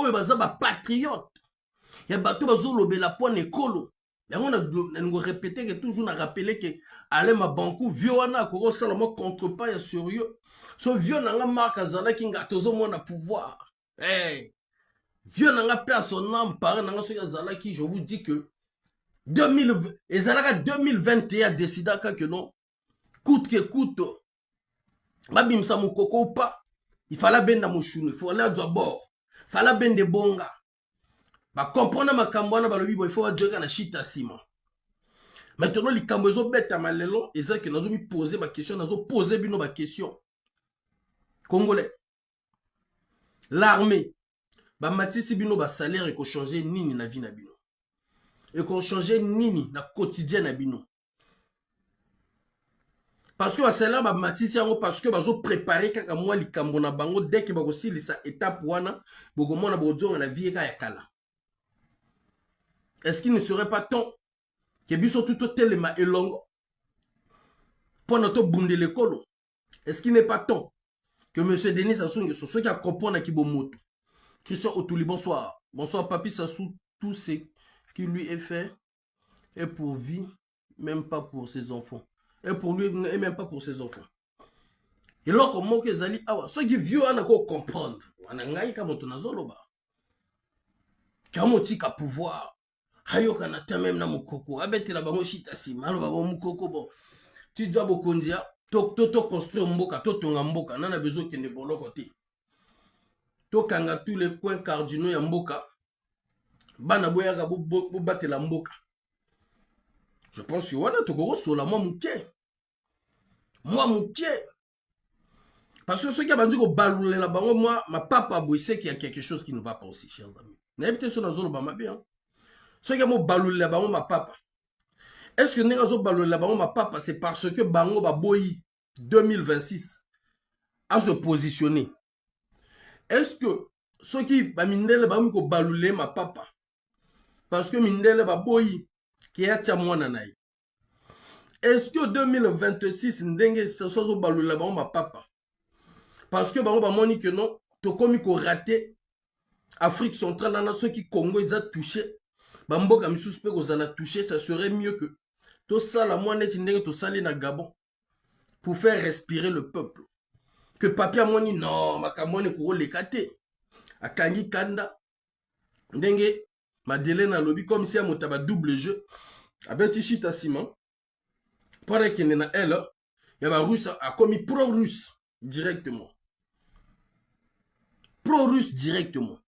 oyo baza bapatriote ya bato bazolobela pona ekolo yango na répéter que toujours na rappeler que ale mabanku vieux wana akokosala mo contrepas ya sérieux so vieux nanga marque azalaki nga tozomona pouvoir hey. Vieux nanga pe à son âme parent nanga soki azalaki je vous dis que 2020 ezalaka 2021 décidaka que non coûte que coûte babimisa mokoko ou pas il fallait benda moshunu il fallait azwa bord fallait bende bonga ba comprendre makambo wana balobi bo il faut adjoka na shita sima maintenant likambo ezobeta malelo eza que nazo mi poser ba question nazo poser bino ba question congolais l'armée ba matisi bino ba salaire ko changer nini na vie na bino et ko changer nini na quotidien na bino parce que ba salaire ba matisi yango parce que bazo préparer kaka moi likambo na bango dès que ba ko silisa étape wana boko mona bozonga na vie ka ya kala. Est-ce qu'il ne serait pas temps que biso tout telema elongo pour notre bunde l'école? Est-ce qu'il n'est pas temps que M. Denis Sassou Nguesso, ceux qui comprennent qui bomoto, Christian Otuli, bonsoir. Bonsoir Papi Sassou, tout ce qui lui est fait est pour vie, même pas pour ses enfants. Et pour lui, et même pas pour ses enfants. Et là, comment que Zali, ceux qui vieux, on a quoi comprendre. On a ngaï comme on a zoloba. Kamoti ka pouvoir. Hayoka na ta même na mukoko. Abete la bango shita sima. Alo babo mukoko bon. Tu dois bokondia. To construire mboka. To tonga mboka. Nana besoin kende bolo côté. To kanga tous les points cardinaux ya mboka. Bana boya ka bo battre la mboka. Je pense que voilà to go sola moi muké. Moi muké. Parce que ceux qui a dit que baloulé la bango moi ma papa boy sait qu'il y a quelque chose qui ne va pas aussi chers amis. N'habitez sur la zone ba ma bien. Ceux qui ont baloulé la bango ma papa. Est-ce que nous avons baloulé la bango ma papa c'est parce que bango ba boy 2026 a se positionner. Est-ce que ceux qui ba mindele ba ko baloulé ma papa parce que mindele ba boy qui a tchamwana naï. Est-ce que 2026 ndenge ce soit baloulé la bango ma papa parce que bango ba moni que non to komi ko raté Afrique centrale là ceux qui Congo ils ont touché bamboka misusu pe kozala touché ça serait mieux que tout ça la moi net ndenge to sali na Gabon pour faire respirer le peuple que papier moni non makamone ko lekate akangi kanda ndenge Madeleine a lobby comme si amotaba double jeu abeti chita sima pendant qu'il na elle ya ba russe a commis pro-russe directement pro-russe directement.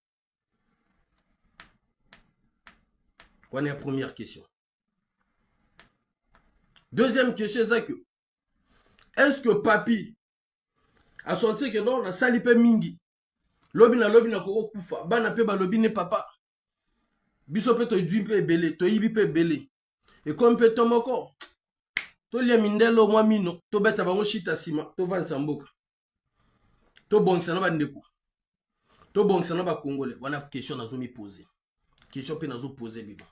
On est la première question. Deuxième question, c'est que est-ce que Papi a senti que non, la sali pe mingi, lobi na koko kufa, bana pe ba lobi ne papa, biso pe to dui pe belé, to yibi pe belé, et comme pe tomoko, to lia mindelo mwa mino, to beta bango shita sima, to vansa mboka, to bongsa na ba ndeko, to bongsa na ba congolais, wana question nazo mi poser, question pe nazo poser biba.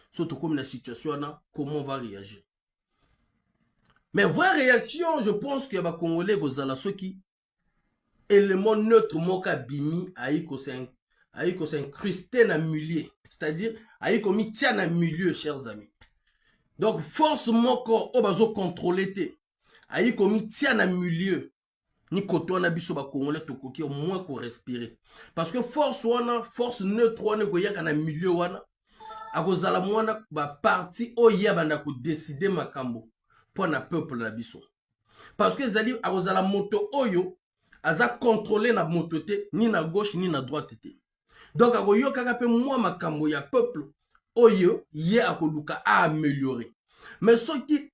Surtout comme la situation là, comment on va réagir. Mais vraie réaction, je pense que les Congolais, ceux qui élément neutre, moka bimi, aïko s'incruster dans le milieu. C'est-à-dire, aïko mi tient dans le milieu, chers amis. Donc, force moko, obazo contrôler te. Aïko mi tient dans le milieu. Ni koto na biso ba Congolais tokoki au moins qu'on respirer. Parce que force wana, force neutre wana, koyaka na milieu wana. Akozala mwana ba parti oya banda ko décider makambo pour na peuple na biso parce que zali akozala moto oyo aza contrôler na moto te ni na gauche ni na droite te donc akoyoka ka pe moi makambo ya peuple oyo ye akoluka a améliorer mais ce qui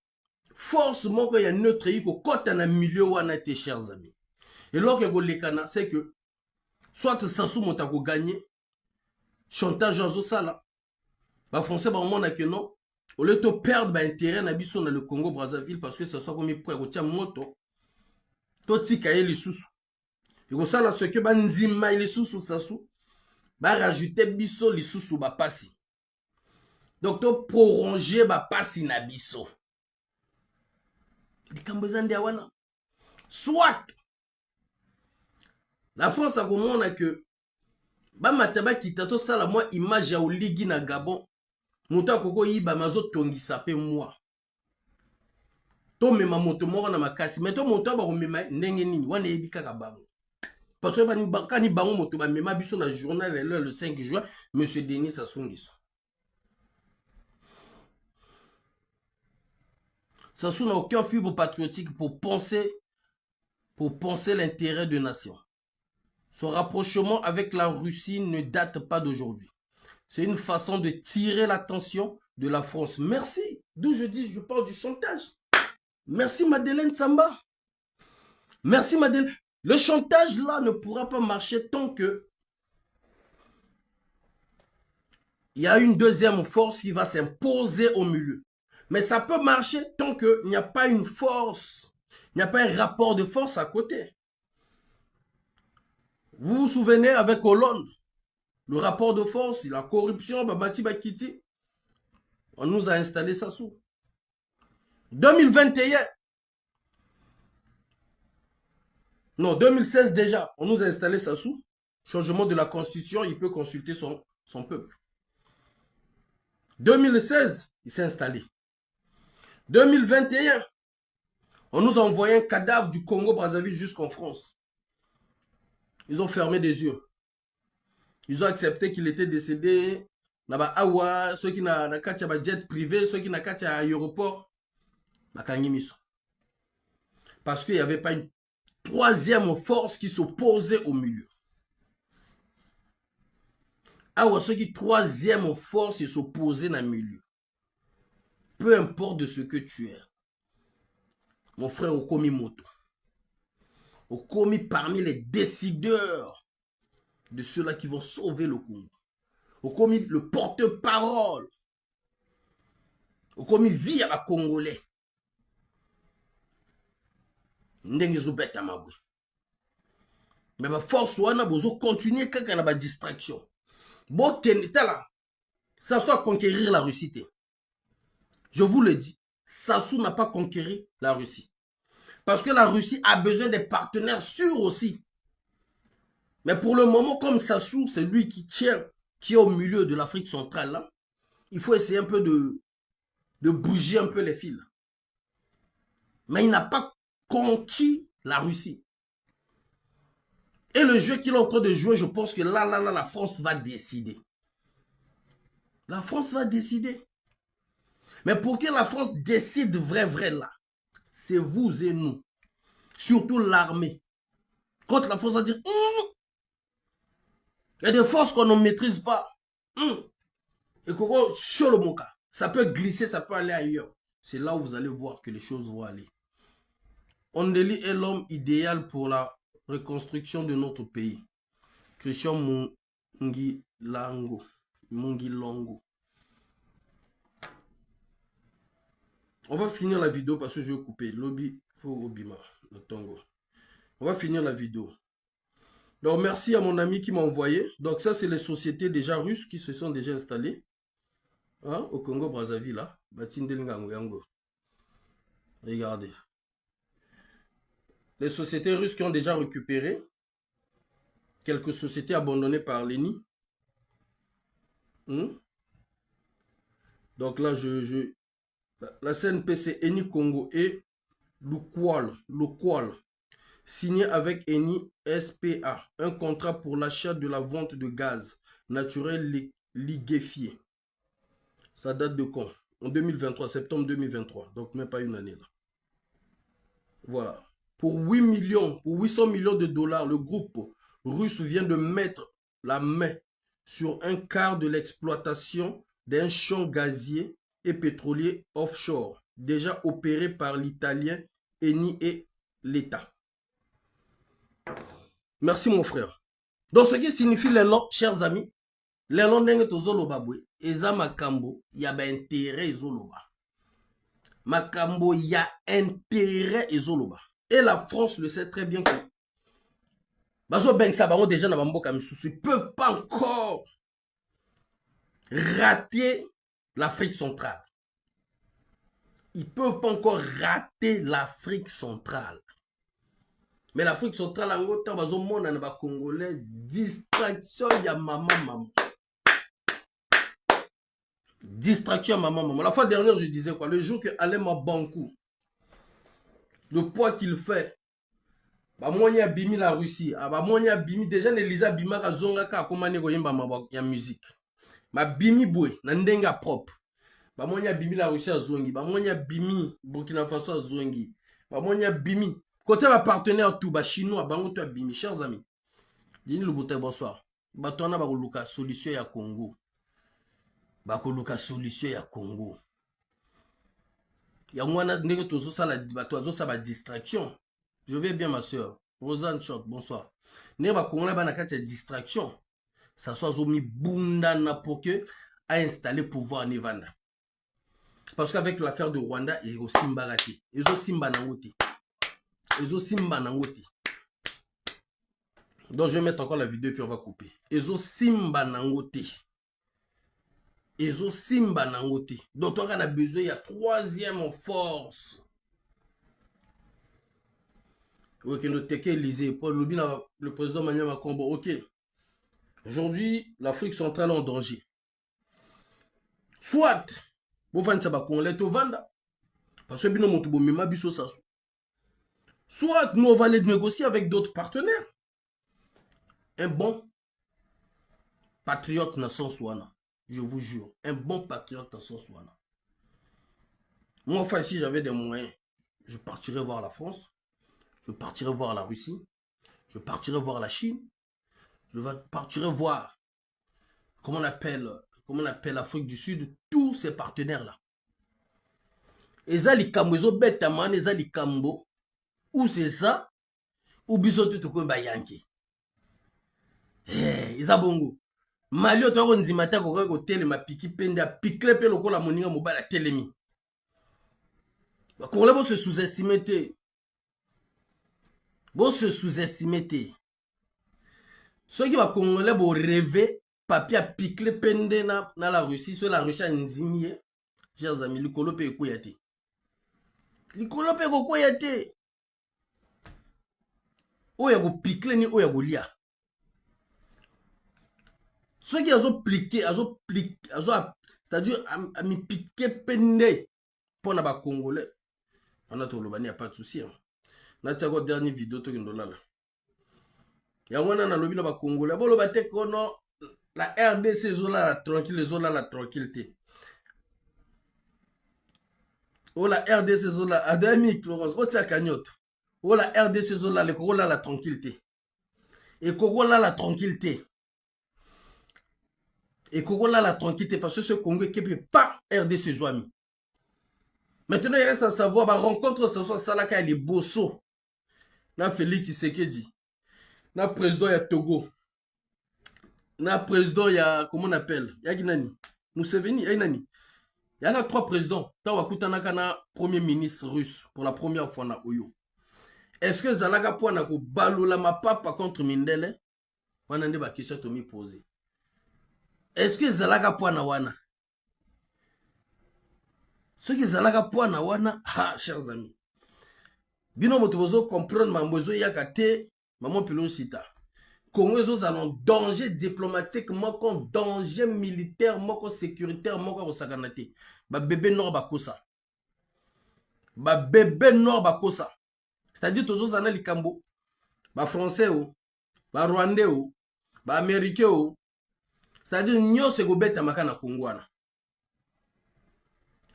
force moko ya neutre yiko kota na milieu wana te chers amis et lorsque ko lekana c'est que soit Sassou Moto ko gagner chantage azo sala les Français ont dit que non, au lieu de perdre l'intérêt dans le Congo Brazzaville parce que ce soit comme il pourrait retirer moto, tout tika les sous. Et comme ça, ce que banzima les sous Sassou, va rajouter biso les sous ba passi. Donc to prolonger ba passi na biso. Les Cambodgiens diawana. Soit la France a compris que Ba mataba kitato sala moi image ya oligi na Gabon. Moto akoko yiba mazo tongisa pe moi. To mema moto moko na makasi. Mais to moto ba komema ndenge nini wana yebika ka bango. Parce que quand ni bango moto ba mema biso na journal le 5 juin, monsieur Denis Sassou Nguesso. Sassou n'a aucun fibre patriotique pour penser l'intérêt de nation. Son rapprochement avec la Russie ne date pas d'aujourd'hui. C'est une façon de tirer l'attention de la France. Merci. D'où je dis, je parle du chantage. Merci Madeleine Samba. Merci Madeleine. Le chantage là ne pourra pas marcher tant que il y a une deuxième force qui va s'imposer au milieu. Mais ça peut marcher tant qu'il n'y a pas une force, il n'y a pas un rapport de force à côté. Vous vous souvenez avec Hollande, le rapport de force, la corruption, Babati Bakiti, on nous a installé Sassou. 2021, non, 2016 déjà, on nous a installé Sassou. Changement de la constitution, il peut consulter son peuple. 2016, il s'est installé. 2021, on nous a envoyé un cadavre du Congo-Brazzaville jusqu'en France. Ils ont fermé des yeux. Ils ont accepté qu'il était décédé. Awa, ceux qui n'ont pas jet privé, ceux qui n'ont pas aéroport. Parce qu'il n'y avait pas une troisième force qui s'opposait au milieu. Awa, ceux qui troisième force s'opposait dans le milieu. Peu importe de ce que tu es. Mon frère Okomi Moto. Okomi parmi les décideurs de ceux-là qui vont sauver le Congo. Okomi le porte-parole. Okomi vire à Congolais. Ndenge zo beta mabwe. Mais ma force wana bozo continuer kaka na ba distraction. Bon tala. Ça soit conquérir la Russie. Je vous le dis, Sassou n'a pas conquéri la Russie. Parce que la Russie a besoin des partenaires sûrs aussi. Mais pour le moment, comme Sassou, c'est lui qui tient, qui est au milieu de l'Afrique centrale, là, il faut essayer un peu de bouger un peu les fils. Mais il n'a pas conquis la Russie. Et le jeu qu'il est en train de jouer, je pense que là, la France va décider. La France va décider. Mais pour que la France décide vrai là, c'est vous et nous. Surtout l'armée. Quand la France va dire, il y a des forces qu'on ne maîtrise pas. Et Koko, Cholomoka, ça peut glisser, ça peut aller ailleurs. C'est là où vous allez voir que les choses vont aller. Ondeli est l'homme idéal pour la reconstruction de notre pays. Christian Mungilongo. On va finir la vidéo parce que je vais couper. Lobby Forobima, le Tongo. On va finir la vidéo. Donc, merci à mon ami qui m'a envoyé. Donc, ça, c'est les sociétés déjà russes qui se sont déjà installées. Hein, au Congo-Brazzaville, là. Regardez. Les sociétés russes qui ont déjà récupéré. Quelques sociétés abandonnées par l'ENI. Donc là, la CNPC Eni Congo et Lukwal, signé avec Eni SPA, un contrat pour l'achat de la vente de gaz naturel liquéfié. Ça date de quand? En 2023, septembre 2023, donc même pas une année là. Voilà. Pour 800 millions de dollars, le groupe russe vient de mettre la main sur un quart de l'exploitation d'un champ gazier et pétrolier offshore, déjà opéré par l'Italien Eni et l'État. Merci mon frère. Donc ce qui signifie l'élan, chers amis, l'élan n'est pas zoloba, eza makambo, y a intérêt zoloba. Makambo, y a intérêt zoloba. Et la France le sait très bien que Bazo Ben Sabaron déjà na bamboka misusu, ils peuvent pas encore rater l'Afrique centrale. Ils peuvent pas encore rater l'Afrique centrale. Mais l'Afrique centrale, en gros, on a Congolais, distraction, il y a maman. Distraction, maman. La fois dernière, je disais quoi? Le jour que Alain Bankou, le poids qu'il fait, bah moi il y a bimi la Russie, bah moi il y a bimi déjà Elisa bima ka zonga ka komane ko yemba ya musique. Ma bimi boy na ndenga propre. Bah moi il y a bimi la Russie à zongi, bah moi il y a bimi Burkina Faso à zongi. Bah moi il y a bimi côté ma partenaire tout bah chinois bango to bimi chers amis. Dini le boté bonsoir. Bah tona ba koluka solution ya Congo. Ba koluka solution ya Congo. Ya mwana ndenge tozo sala bato azo sa ba distraction. Je vais bien, ma soeur. Rosanne Chok, bonsoir. Neba Congolais bana kati ya distraction. Ça soit zomi bundana pour que a installé pouvoir Nevanda. Parce qu'avec l'affaire de Rwanda, il y a Simba raté. Ils ont Simba nangote. Ils ont Simba nangote. Donc je vais mettre encore la vidéo puis on va couper. Ils ont Simba nangote. Ils ont Simba nangote. Donc on a besoin, il y a troisième force. Ok, le président Emmanuel Macron, bon, ok. Aujourd'hui, l'Afrique centrale est en danger. Soit, vous faites ça, parce que soit nous on va aller négocier avec d'autres partenaires. Un bon patriote nation Swana, je vous jure, un bon patriote nation Swana. Moi, enfin, si j'avais des moyens, je partirais voir la France, je partirais voir la Russie, je partirais voir la Chine, je partirais voir, comment on appelle l'Afrique du Sud, tous ces partenaires-là. Et ça, les Kambo, ils ont bête à man, et ça, les Kambo, ou c'est ça, ou biso tout ko ba yanké. Eh, ils ont bongo. Malio to ko nzimata ko tele ma piki penda pikle pe lokola moninga mobala telemi. Ba Congolais bo se sous-estimer té. Bo se sous-estimer té. Ceux qui va Congolais bo rêver papier à pikle pende na la Russie, sur la Russie nzimie. Chers amis, likolo pe ko yate. Likolo pe ko yate. Oya go pikle ni oya go lia. Ceux qui ont pliqué, c'est-à-dire à me piquer pende pour les Congolais. On a tout le bani, il n'y a pas de souci. On a encore dernière vidéo tout le là. Il y a un lobby là Congolais. Bon le batte kono la RDC zola la tranquille, les zola la tranquillité. Oh la RDC zola Adami Florence, oh tia cagnotte. Oh la RDC zola le Congolais la tranquillité. Et Congolais la tranquillité. Et Congolais la tranquillité parce que ce Congo qui peut pas RDC Zouami. Maintenant, il reste à savoir, ma rencontre ce soir, Salaka et les Bosso. Na Félix Tshisekedi. Na président ya Togo. Na président ya, comment on appelle? Ya Ginani. Museveni, ya Ginani. Il y a 3 présidents. Tawa Kutanaka na premier ministre russe pour la première fois na Oyo. Est-ce que Zalaga Pouana ko balola ma papa contre Mindele? Wana nde ba question to mi poser. Est-ce que Zalaga Pouana wana? Ce qui Zalaga Pouana wana, ha, chers amis. Bino motobozo comprendre mambozo yakate, maman pilon sita. Congo ezo allons danger diplomatique, moko danger militaire, moko sécuritaire, moko rosakanate. Ba bébé nord bakosa. Ba bébé nord bakosa. C'est-à-dire tozo zana likambo. Ba français ou, ba rwandais ou, ba américain ou. C'est-à-dire nyose go beta makana kongwana.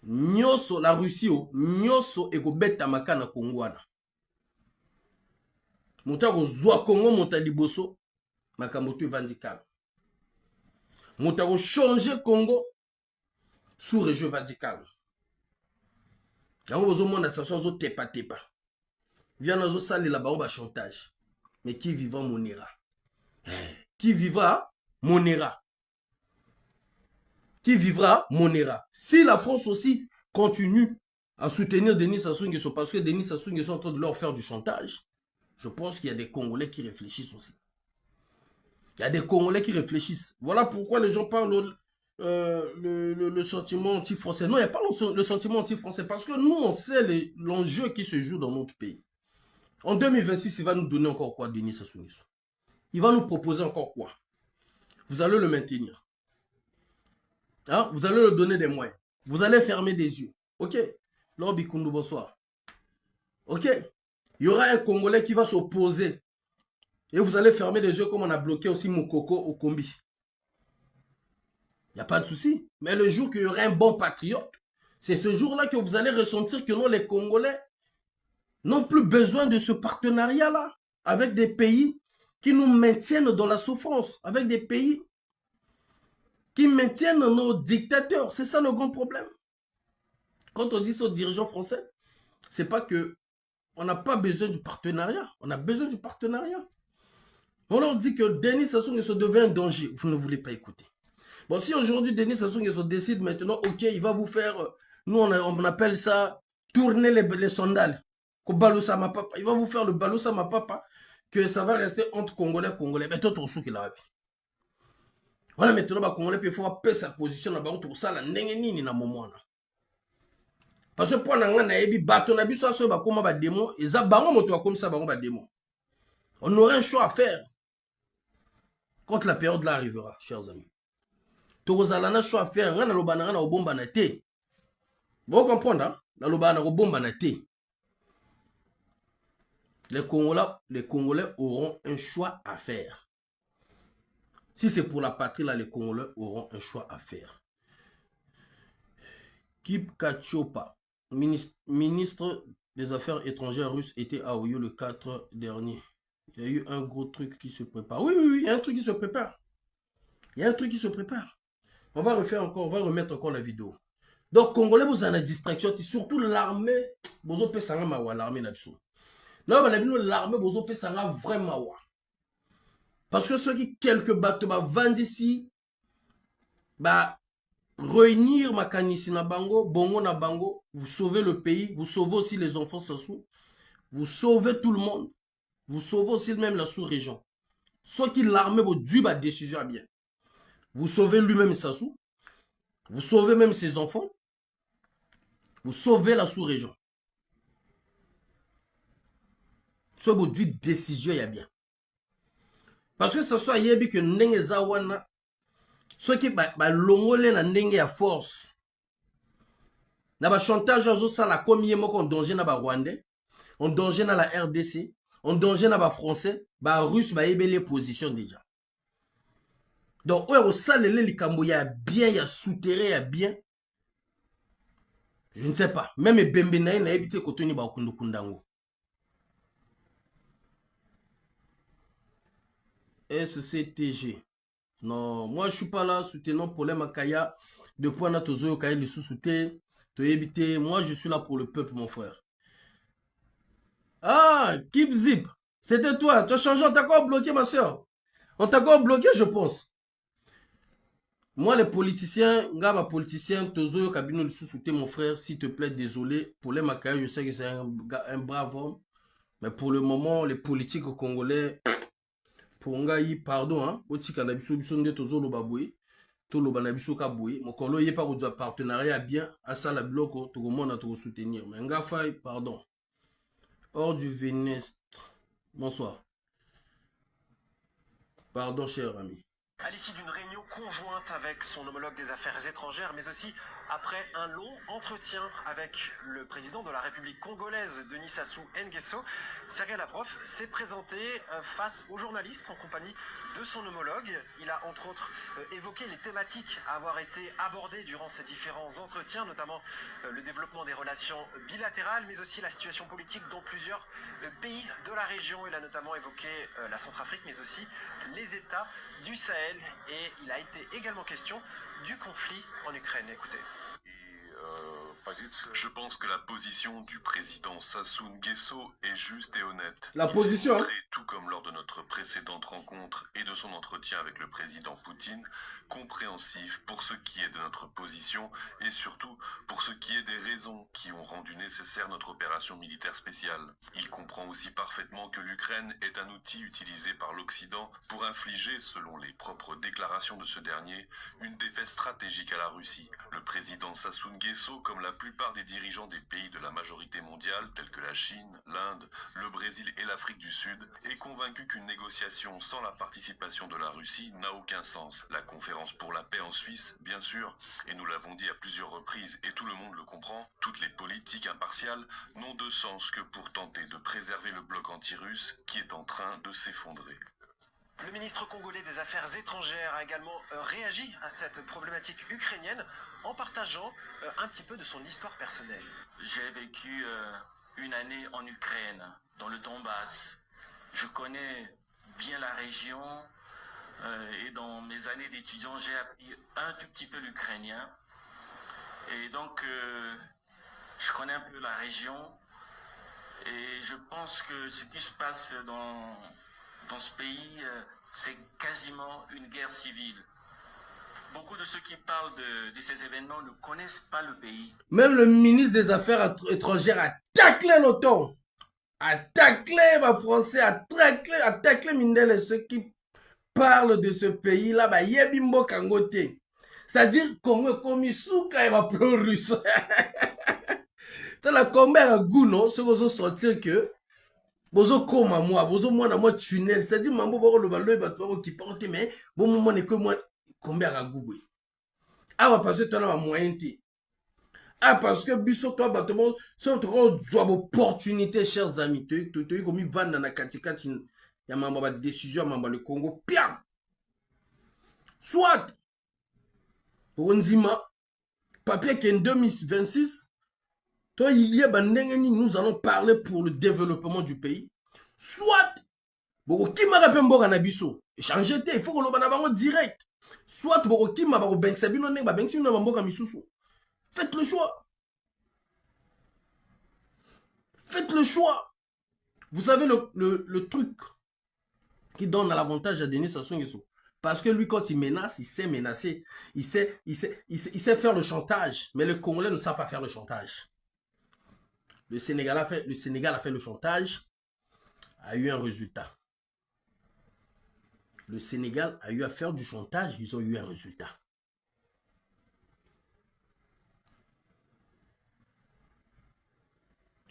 Nyoso la Russie ou, nyoso ego beta makana kongwana. Mouta ko zwa Congo mouta liboso makamoto evandikala. Mouta ko changer Congo sous région vandikala. Yango bozo mona station zo tepa. Vient nazo sali la ba chantage. Mais qui vivra monera. Qui vivra monera. Qui vivra monera. Si la France aussi continue à soutenir Denis Sassou Nguesso parce que Denis Sassou Nguesso est en train de leur faire du chantage, je pense qu'il y a des Congolais qui réfléchissent aussi. Il y a des Congolais qui réfléchissent. Voilà pourquoi les gens parlent le sentiment anti-français. Non, il n'y a pas le sentiment anti-français parce que nous, on sait l'enjeu qui se joue dans notre pays. En 2026, il va nous donner encore quoi, Denis Sassou Nguesso? Il va nous proposer encore quoi? Vous allez le maintenir. Hein? Vous allez le donner des moyens. Vous allez fermer des yeux. Ok? Lord Bikundu, bonsoir. Ok? Il y aura un Congolais qui va s'opposer. Et vous allez fermer les yeux comme on a bloqué aussi Moukoko au Kombi. Il n'y a pas de souci. Mais le jour qu'il y aura un bon patriote, c'est ce jour-là que vous allez ressentir que non, les Congolais n'ont plus besoin de ce partenariat-là avec des pays qui nous maintiennent dans la souffrance, avec des pays qui maintiennent nos dictateurs. C'est ça le grand problème. Quand on dit ça aux dirigeants français, c'est pas que on n'a pas besoin du partenariat. On a besoin du partenariat. On leur dit que Denis Sassou Nguesso devient un danger. Vous ne voulez pas écouter. Bon, si aujourd'hui Denis Sassou Nguesso décide maintenant, ok, il va vous faire, nous on appelle ça tourner les sandales. Il va vous faire le balosa ma papa, que ça va rester entre Congolais et Congolais. Mais toi, tu as qui l'a. Voilà, maintenant, les Congolais, il faut payer sa position là-bas, tout ça, là, n'engeni na moment. Parce que pour nous, on a dit, bateau, on a dit, ça, c'est comme un démon, et ça, comme ça, un démon. On aurait un choix à faire quand la période là arrivera, chers amis. Vous avez un choix à faire, on a le banana au bon banaté. Vous comprenez, hein? Le banana au bon banaté. Les Congolais auront un choix à faire. Si c'est pour la patrie, là, les Congolais auront un choix à faire. Kip Kachopa, ministre des Affaires étrangères russe, était à Oyo le 4 dernier. Il y a eu un gros truc qui se prépare. Oui, il y a un truc qui se prépare. Il y a un truc qui se prépare. On va refaire encore, on va remettre encore la vidéo. Donc, Congolais, vous avez une distraction, surtout l'armée. Vous avez l'armée là-dessus. Là, on a vu l'armée, vous avez vraiment. Parce que ceux qui, quelques bateaux, vendent ici, réunir Makanisi na bango, Bongo na bango, vous sauvez le pays, vous sauvez aussi les enfants Sassou, vous sauvez tout le monde, vous sauvez aussi même la sous-région. Ceux qui l'armée vous dû la décision bien. Vous sauvez lui-même Sassou, vous sauvez même ses enfants, vous sauvez la sous-région. Ce vous dû décision ya bien. Parce que ce soit yebi que ndenge zawana, ceux qui longole na ndenge ya force. Na ba chantage azo sala comme yemoko en danger na ba Rwandais. En danger dans la RDC, en danger dans les Français, les Russes vont élever les positions déjà. Donc, au sein de l'Elikambo, il y a bien, il y a souterrain, il y a bien. Je ne sais pas. Même Bembenaï n'a évité qu'on tenait Bakundu Kundango. SCTG. Non, moi je ne suis pas là soutenant pour les Makaya. Depuis on a toujours Kaya les sous-soutés. Moi je suis là pour le peuple, mon frère. Ah, Keep Zip. C'était toi. Tu as changé, on t'a encore bloqué, ma soeur. On t'a encore bloqué, je pense. Moi, les politiciens, Tozo Kabino le sous-souté, mon frère, s'il te plaît, désolé. Pour les Makaya, je sais que c'est un brave homme. Mais pour le moment, les politiques congolais, pour Ngaï, pardon, hein, Oti Kanabiso, Bisonde Tozo Lobaboué, Tolo Banabiso Kaboué, mon colo y est pas au partenariat bien, à ça la bloc, tout le monde a tout soutenir. Mais Ngafai, pardon. Hors du Vénestre. Bonsoir. Pardon, cher ami. À l'issue d'une réunion conjointe avec son homologue des affaires étrangères, mais aussi après un long entretien avec le président de la République congolaise, Denis Sassou Nguesso, Sergei Lavrov s'est présenté face aux journalistes en compagnie de son homologue. Il a entre autres évoqué les thématiques à avoir été abordées durant ces différents entretiens, notamment le développement des relations bilatérales, mais aussi la situation politique dans plusieurs pays de la région. Il a notamment évoqué la Centrafrique, mais aussi les États du Sahel, et il a été également question du conflit en Ukraine. Écoutez. Je pense que la position du président Sassou Nguesso est juste et honnête. La position, tout comme lors de notre précédente rencontre et de son entretien avec le président Poutine, compréhensif pour ce qui est de notre position et surtout pour ce qui est des raisons qui ont rendu nécessaire notre opération militaire spéciale. Il comprend aussi parfaitement que l'Ukraine est un outil utilisé par l'Occident pour infliger, selon les propres déclarations de ce dernier, une défaite stratégique à la Russie. Le président Sassou Nguesso, comme l'a plupart des dirigeants des pays de la majorité mondiale, tels que la Chine, l'Inde, le Brésil et l'Afrique du Sud, est convaincu qu'une négociation sans la participation de la Russie n'a aucun sens. La conférence pour la paix en Suisse, bien sûr, et nous l'avons dit à plusieurs reprises et tout le monde le comprend, toutes les politiques impartiales n'ont de sens que pour tenter de préserver le bloc anti-russe qui est en train de s'effondrer. Le ministre congolais des Affaires étrangères a également réagi à cette problématique ukrainienne en partageant un petit peu de son histoire personnelle. J'ai vécu une année en Ukraine, dans le Donbass. Je connais bien la région et dans mes années d'étudiant, j'ai appris un tout petit peu l'ukrainien. Et donc, je connais un peu la région et je pense que ce qui se passe dans ce pays, c'est quasiment une guerre civile. Beaucoup de ceux qui parlent de ces événements ne connaissent pas le pays. Même le ministre des Affaires étrangères a taclé l'OTAN. A taclé ma français, a taclé Mindele, ceux qui parlent de ce pays-là, bah yebimbo kangote. C'est-à-dire Congo comme souka et ma pro-russe. T'as la combat à Gouno, ce qu'on sortir que bozo koma moi, bozo moi na moi tunnel, c'est-à-dire mambo bako le balo et bato qui porte mais bon moment n'est que moi combien à Gougou. Ah ouais parce que tu as un moyen t. Ah parce que biso toi bato bon, c'est trop d'opportunité chers amis. Tu comme il va dans la katikati ya mambo ba décision mambo le Congo piam. Soit pour Nzima papier qu'en 2026 toi, il y a nous allons parler pour le développement du pays. Soit, qui m'a rappelé Mboga Nabiso, changer, il faut que l'on ait direct. Soit, qui m'a rappelé Mboga Misusu. Faites le choix. Faites le choix. Vous savez le truc qui donne l'avantage à Denis Sassou Nguesso. Parce que lui, quand il menace, il sait menacer. Il sait faire le chantage. Mais le Congolais ne sait pas faire le chantage. Le Sénégal a fait le chantage, a eu un résultat. Le Sénégal a eu à faire du chantage, ils ont eu un résultat.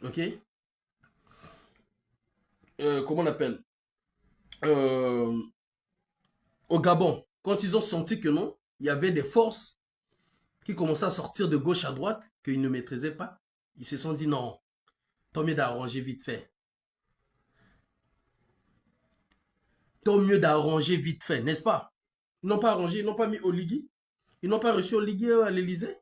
Ok? Comment on appelle? Au Gabon, quand ils ont senti que non, il y avait des forces qui commençaient à sortir de gauche à droite, qu'ils ne maîtrisaient pas, ils se sont dit non. Tant mieux d'arranger vite fait. Tant mieux d'arranger vite fait, n'est-ce pas? Ils n'ont pas arrangé, ils n'ont pas mis Oligui. Ils n'ont pas reçu Oligui à l'Élysée.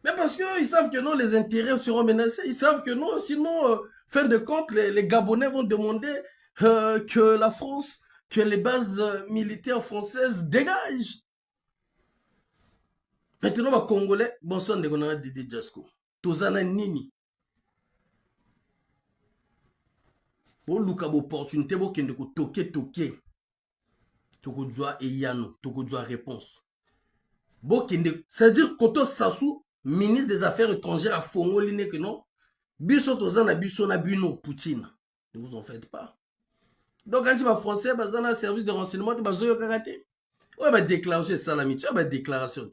Mais parce qu'ils savent que non, les intérêts seront menacés. Ils savent que non, sinon, fin de compte, les Gabonais vont demander que la France, que les bases militaires françaises dégagent. Maintenant, les Congolais, bon sang de Gonara Dede Jasko. Tozana Nini. Pour l'ouka opportunité, pour qu'il ne toque. Toko doit eyano, toko doit réponse. C'est-à-dire Koto Sassou, ministre des Affaires étrangères à Fongo, que non, biso tozana biso na bino Poutine. Ne vous en faites pas. Donc quand tu vas français, dans un service de renseignement, tu vas karaté. On va déclarer salamité, on va déclaration.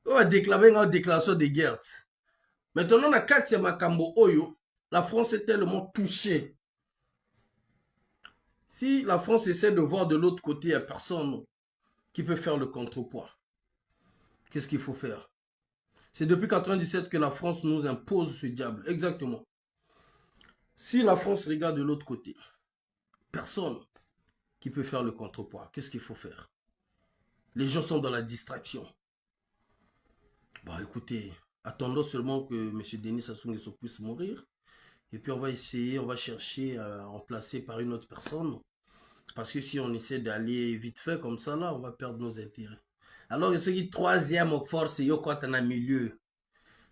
On va déclarer une déclaration de guerre. Maintenant, na 4e Makambo Oyo, la France est tellement touchée. Si la France essaie de voir de l'autre côté, il n'y a personne qui peut faire le contrepoids. Qu'est-ce qu'il faut faire? C'est depuis 1997 que la France nous impose ce diable. Exactement. Si la France regarde de l'autre côté, personne qui peut faire le contrepoids. Qu'est-ce qu'il faut faire? Les gens sont dans la distraction. Bah écoutez, attendons seulement que M. Denis Sassou Nguesso puisse mourir. Et puis on va essayer, on va chercher à remplacer par une autre personne. Parce que si on essaie d'aller vite fait comme ça, là, on va perdre nos intérêts. Alors, ce qui est 3e force, c'est quoi dans le milieu.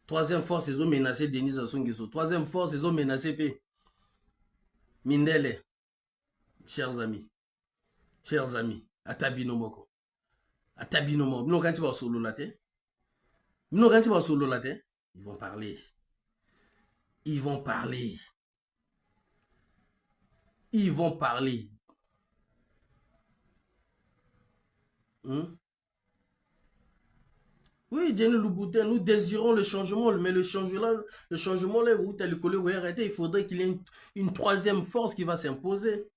3e force, ils ont menacé Denis Sassou Nguesso. 3e force, ils ont menacé P. Mindele. Chers amis. Chers amis. Atabino Moko. Atabino Moko. Nous, quand tu vas solo là, ils vont parler. Ils vont parler. Ils vont parler. Oui, Jenny Louboutin, nous désirons le changement, mais le changement là, où tu le collègue, il faudrait qu'il y ait une troisième force qui va s'imposer.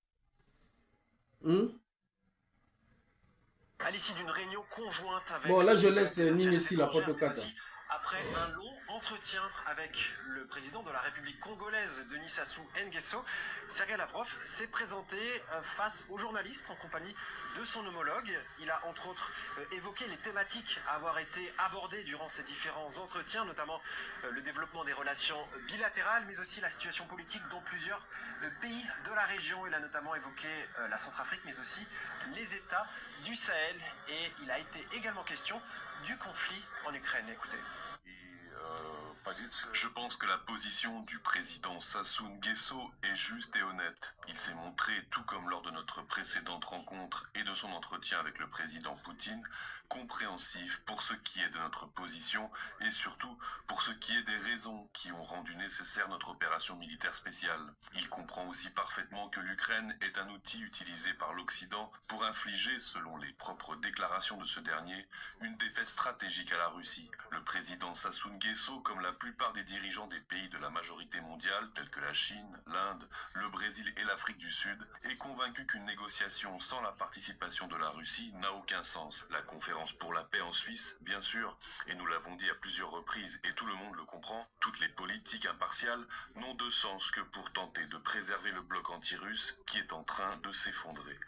À l'issue d'une réunion conjointe avec... Bon, là, je son laisse des Nini Affaires ici la étrangères, porte mais 4. aussi après un long entretien avec le président de la République congolaise, Denis Sassou Nguesso, Sergei Lavrov s'est présenté face aux journalistes en compagnie de son homologue. Il a entre autres évoqué les thématiques à avoir été abordées durant ces différents entretiens, notamment le développement des relations bilatérales, mais aussi la situation politique dans plusieurs pays de la région. Il a notamment évoqué la Centrafrique, mais aussi les États du Sahel. Et il a été également question du conflit en Ukraine. Écoutez. Je pense que la position du président Sassou Nguesso est juste et honnête. Il s'est montré, tout comme lors de notre précédente rencontre et de son entretien avec le président Poutine, compréhensif pour ce qui est de notre position et surtout pour ce qui est des raisons qui ont rendu nécessaire notre opération militaire spéciale. Il comprend aussi parfaitement que l'Ukraine est un outil utilisé par l'Occident pour infliger, selon les propres déclarations de ce dernier, une défaite stratégique à la Russie. Le président Sassou Nguesso, comme la plupart des dirigeants des pays de la majorité mondiale, tels que la Chine, l'Inde, le Brésil et l'Afrique du Sud, est convaincu qu'une négociation sans la participation de la Russie n'a aucun sens. La conférence pour la paix en Suisse, bien sûr, et nous l'avons dit à plusieurs reprises et tout le monde le comprend, toutes les politiques impartiales n'ont de sens que pour tenter de préserver le bloc anti-russe qui est en train de s'effondrer.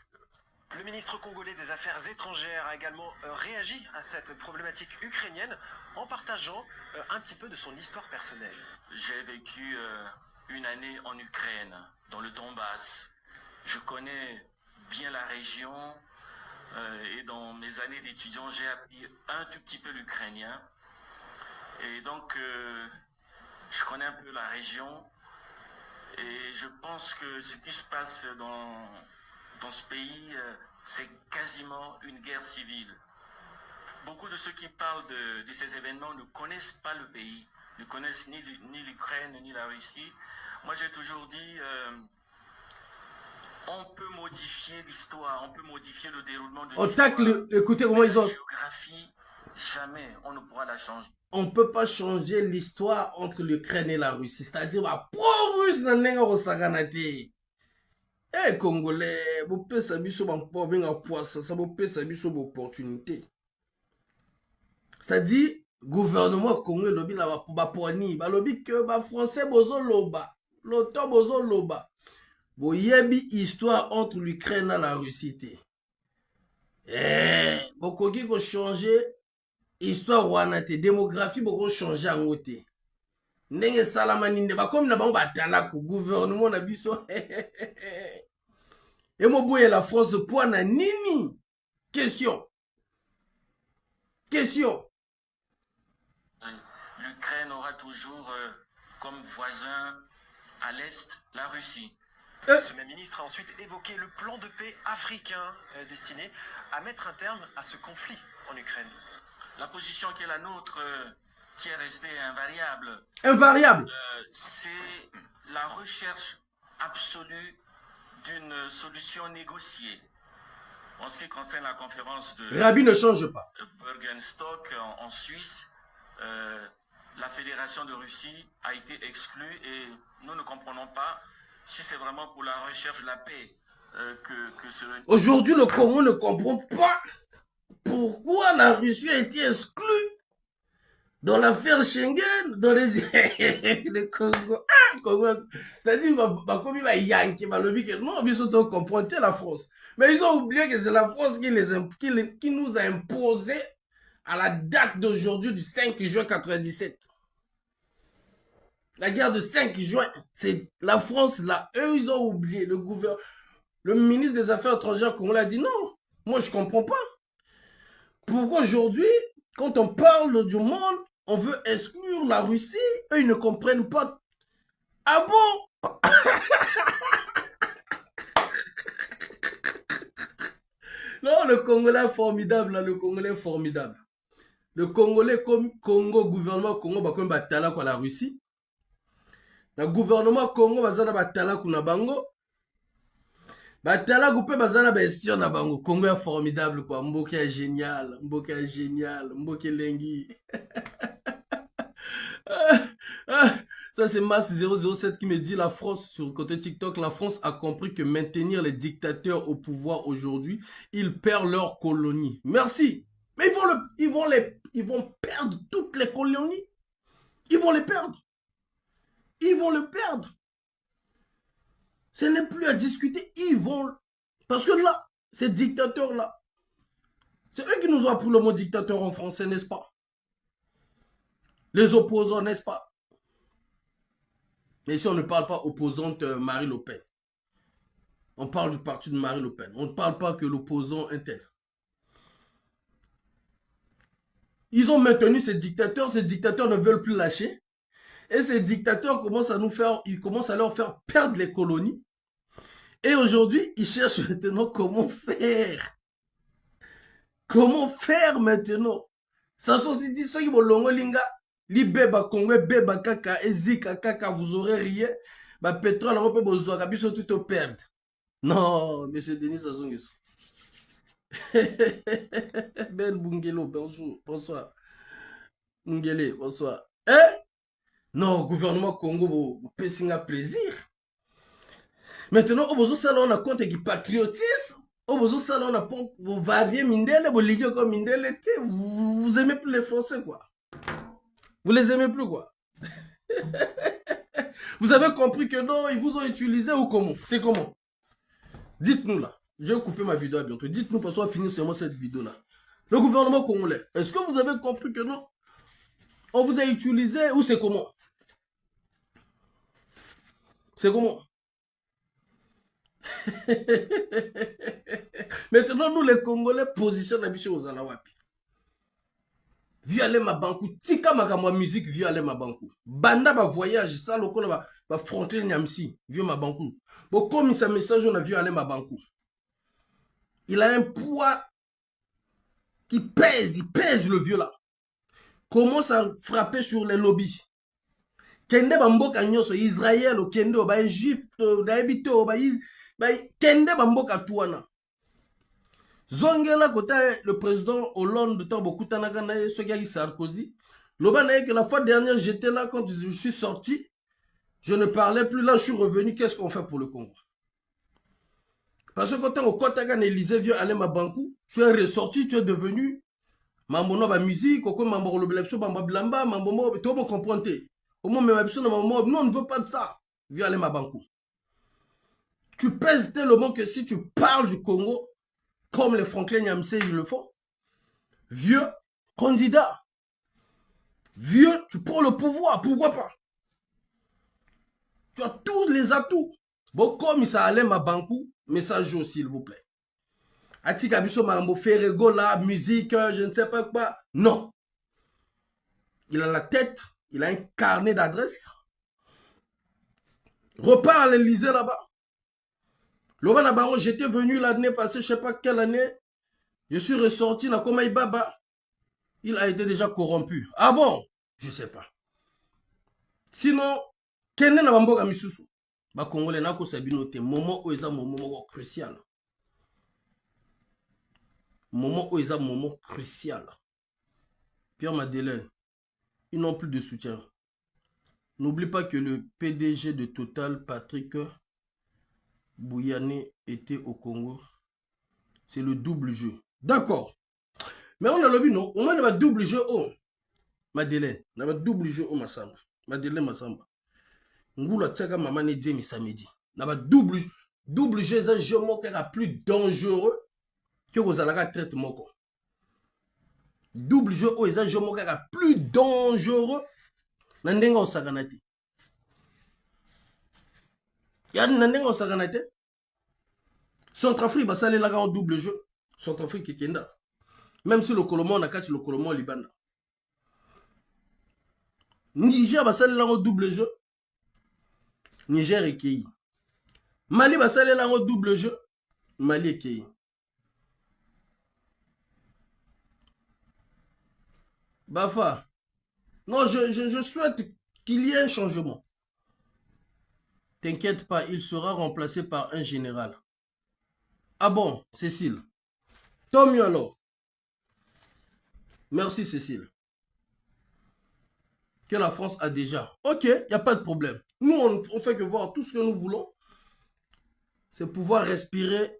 Le ministre congolais des Affaires étrangères a également réagi à cette problématique ukrainienne en partageant un petit peu de son histoire personnelle. J'ai vécu une année en Ukraine, dans le Donbass. Je connais bien la région et dans mes années d'étudiant, j'ai appris un tout petit peu l'ukrainien. Et donc, je connais un peu la région et je pense que ce qui se passe dans ce pays, c'est quasiment une guerre civile. Beaucoup de ceux qui parlent de ces événements ne connaissent pas le pays, ne connaissent ni l'Ukraine ni la Russie. Moi, j'ai toujours dit, on peut modifier l'histoire, on peut modifier le déroulement de l'histoire. Écoutez comment ils ont... La géographie, jamais on ne pourra la changer. On ne peut pas changer l'histoire entre l'Ukraine et la Russie. C'est-à-dire, pro-russe n'a pas de eh, Congolais, vous pouvez s'habiller sur mon poisson, ça vous peut s'habiller sur l'opportunité. C'est-à-dire, gouvernement congolais, lobby la bapouani, lobby que ba français bozo loba, l'auto bozo loba. Bo yebi histoire entre l'Ukraine et la Russie. Eh, beaucoup qui ont changé histoire wana te, démographie beaucoup changé en côté. Ndenge salamaninde ba comme na ba batala ko gouvernement na biso. Et moi, boye la France pour na nini? Question. L'Ukraine aura toujours comme voisin à l'est la Russie. Ce même ministre a ensuite évoqué le plan de paix africain destiné à mettre un terme à ce conflit en Ukraine. La position qui est la nôtre, qui est restée invariable. Invariable. C'est la recherche absolue d'une solution négociée. En ce qui concerne la conférence de Rabi ne change pas. Bergenstock en Suisse, la Fédération de Russie a été exclue et nous ne comprenons pas si c'est vraiment pour la recherche de la paix que ce... Aujourd'hui, le Congo ne comprend pas pourquoi la Russie a été exclue dans l'affaire Schengen, dans les Congo. Ah, Congo. C'est-à-dire, comme il va Yankee, non, ils sont comprendre la France. Mais ils ont oublié que c'est la France qui nous a imposé à la date d'aujourd'hui du 5 juin 97. La guerre de 5 juin, c'est la France là. Eux, ils ont oublié. Le ministre des Affaires étrangères congolais a dit non, moi je comprends pas. Pourquoi aujourd'hui, quand on parle du monde, on veut exclure la Russie, eux ils ne comprennent pas. Ah bon? Non, le Congolais est formidable, là, le Congolais est formidable. Le Congolais, comme Congo, gouvernement Congo, bah, comme batala quoi la Russie. Le gouvernement Congo, bah, ça batala kuna bango. Batala coupé bazana ba espion na bango. Congo est formidable quoi. Mboka est génial. Mboka est génial. Mboka lengi. Ça c'est Mars 007 qui me dit la France sur le côté TikTok. La France a compris que maintenir les dictateurs au pouvoir aujourd'hui, ils perdent leur colonie. Merci. Mais ils vont perdre toutes les colonies. Ils vont les perdre. Ils vont le perdre. Ce n'est plus à discuter. Ils vont... Parce que là, ces dictateurs-là, c'est eux qui nous ont appris le mot dictateur en français, n'est-ce pas? Les opposants, n'est-ce pas? Mais ici, on ne parle pas opposante Marie Le Pen. On parle du parti de Marie Le Pen. On ne parle pas que l'opposant est tel. Ils ont maintenu ces dictateurs ne veulent plus lâcher. Et ces dictateurs commencent à nous faire, ils commencent à leur faire perdre les colonies. Et aujourd'hui, ils cherchent maintenant comment faire. Comment faire maintenant? Ça aussi dit, ceux qui vont longolinga, li beba Congo, beba kaka, ezika kaka, vous aurez rien. Bah, pétrole, on peut besoin, kabiso tout au perdre. Non, monsieur Denis Sassou Nguesso. Ben Bungelo, bonjour, bonsoir. Mungele, bonsoir. Non, gouvernement Congo, vous payez un plaisir. Maintenant, au besoin ça, on a compte qui patriotisme. Au besoin ça, on a vous variez Mindele, vous liguez comme Mindele, vous aimez plus les Français, quoi. Vous les aimez plus, quoi. Vous avez compris que non, ils vous ont utilisé ou comment? C'est comment? Dites-nous là. Je vais couper ma vidéo à bientôt. Dites-nous parce qu'on va finir seulement cette vidéo-là. Le gouvernement congolais, est-ce que vous avez compris que non? On vous a utilisé ou c'est comment? C'est comment? Maintenant, nous les Congolais positionnons la aux Alawapi. Vieux aller ma bankou. Tika ma musique, vieux aller ma bankou. Banda ba voyage, ça, le col ba frontière Niamsi, vieux ma bankou. Bon, comme ça message, on a vu aller ma bankou. Il a un poids qui pèse, il pèse le vieux là. Commence à frapper sur les lobbies. Kende bamboka nyoso Israël o kende o ba Égypte da ebite o ba kende bamboka tuana. Zongela kota le président Hollande de temps beaucoup tanaka na Sogyaki Sarkozy. Loba na que la fois dernière j'étais là quand je suis sorti, je ne parlais plus là, je suis revenu, qu'est-ce qu'on fait pour le Congo? Parce que quand on kotaka na Élysée vieux aller ma bankou, tu es ressorti, tu es devenu mambono ba musique, koko mambo le blepso bamba blamba, mambo to mo comprendre. Au moins même non, on ne veut pas de ça. Vieux aller ma bankou. Tu pèses tellement que si tu parles du Congo comme les Franklin Nyamse ils le font, vieux candidat, vieux, tu prends le pouvoir, pourquoi pas? Tu as tous les atouts. Bon, comme ça allait ma bankou, message s'il vous plaît. Atika biso mambo ferrego la musique, je ne sais pas quoi. Non. Il a la tête, il a un carnet d'adresse. Repars à l'Élysée là-bas. Laurent Nabarro, j'étais venu l'année passée, je ne sais pas quelle année. Je suis ressorti, Nakomaï Baba. Il a été déjà corrompu. Ah bon? Je ne sais pas. Sinon, Kende na bamboka misusu. Ba Congolais na ko sabino te moment où eza moment crucial. Moment où eza moment crucial. Pierre Madeleine, ils n'ont plus de soutien. N'oublie pas que le PDG de Total, Patrick Bouyane, était au Congo. C'est le double jeu. D'accord. Mais on a le but, non? On a le double jeu, oh. Madeleine, on a le double jeu, oh, Massamba. Madeleine Massamba. Ngoula Tsaga Maman Nedjemi samedi. On a le double jeu, c'est un jeu plus dangereux que vous allez traiter moko. Double jeu, oh, c'est un jeu plus dangereux. Nandenga osaganate. Yann nandenga osaganate. Centrafrique va saler là en double jeu. Centrafrique qui kenda. Même si le Colombo on a catch le Colombo Liban. Niger va saler là en double jeu. Niger et Kei. Mali va saler là en double jeu. Mali et Kei. Bafa. Non, je souhaite qu'il y ait un changement. T'inquiète pas, il sera remplacé par un général. Ah bon, Cécile. Tant mieux alors. Merci Cécile. Que la France a déjà. Ok, il n'y a pas de problème. Nous, on fait que voir tout ce que nous voulons. C'est pouvoir respirer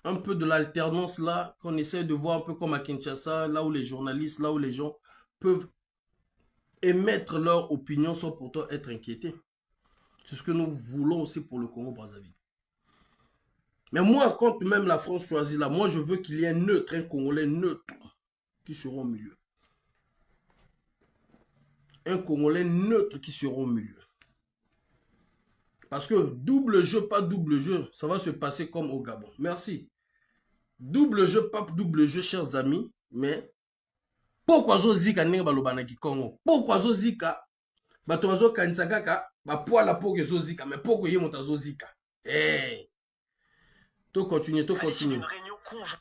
un peu de l'alternance là, qu'on essaie de voir un peu comme à Kinshasa, là où les journalistes, là où les gens peuvent émettre leur opinion sans pourtant être inquiétés. C'est ce que nous voulons aussi pour le Congo-Brazzaville. Mais moi, quand même la France choisit là, moi je veux qu'il y ait un neutre, un Congolais neutre qui sera au milieu. Un Congolais neutre qui sera au milieu. Parce que double jeu, pas double jeu, ça va se passer comme au Gabon. Merci. Double jeu, pas double jeu, chers amis, mais pourquoi zozika ndenge balobanaki Congo? Pourquoi zozika bato bazokanisa kaka bapoala pour que zozika, mais pourquoi ye moto azozika? Hey. To continue. Une réunion conjointe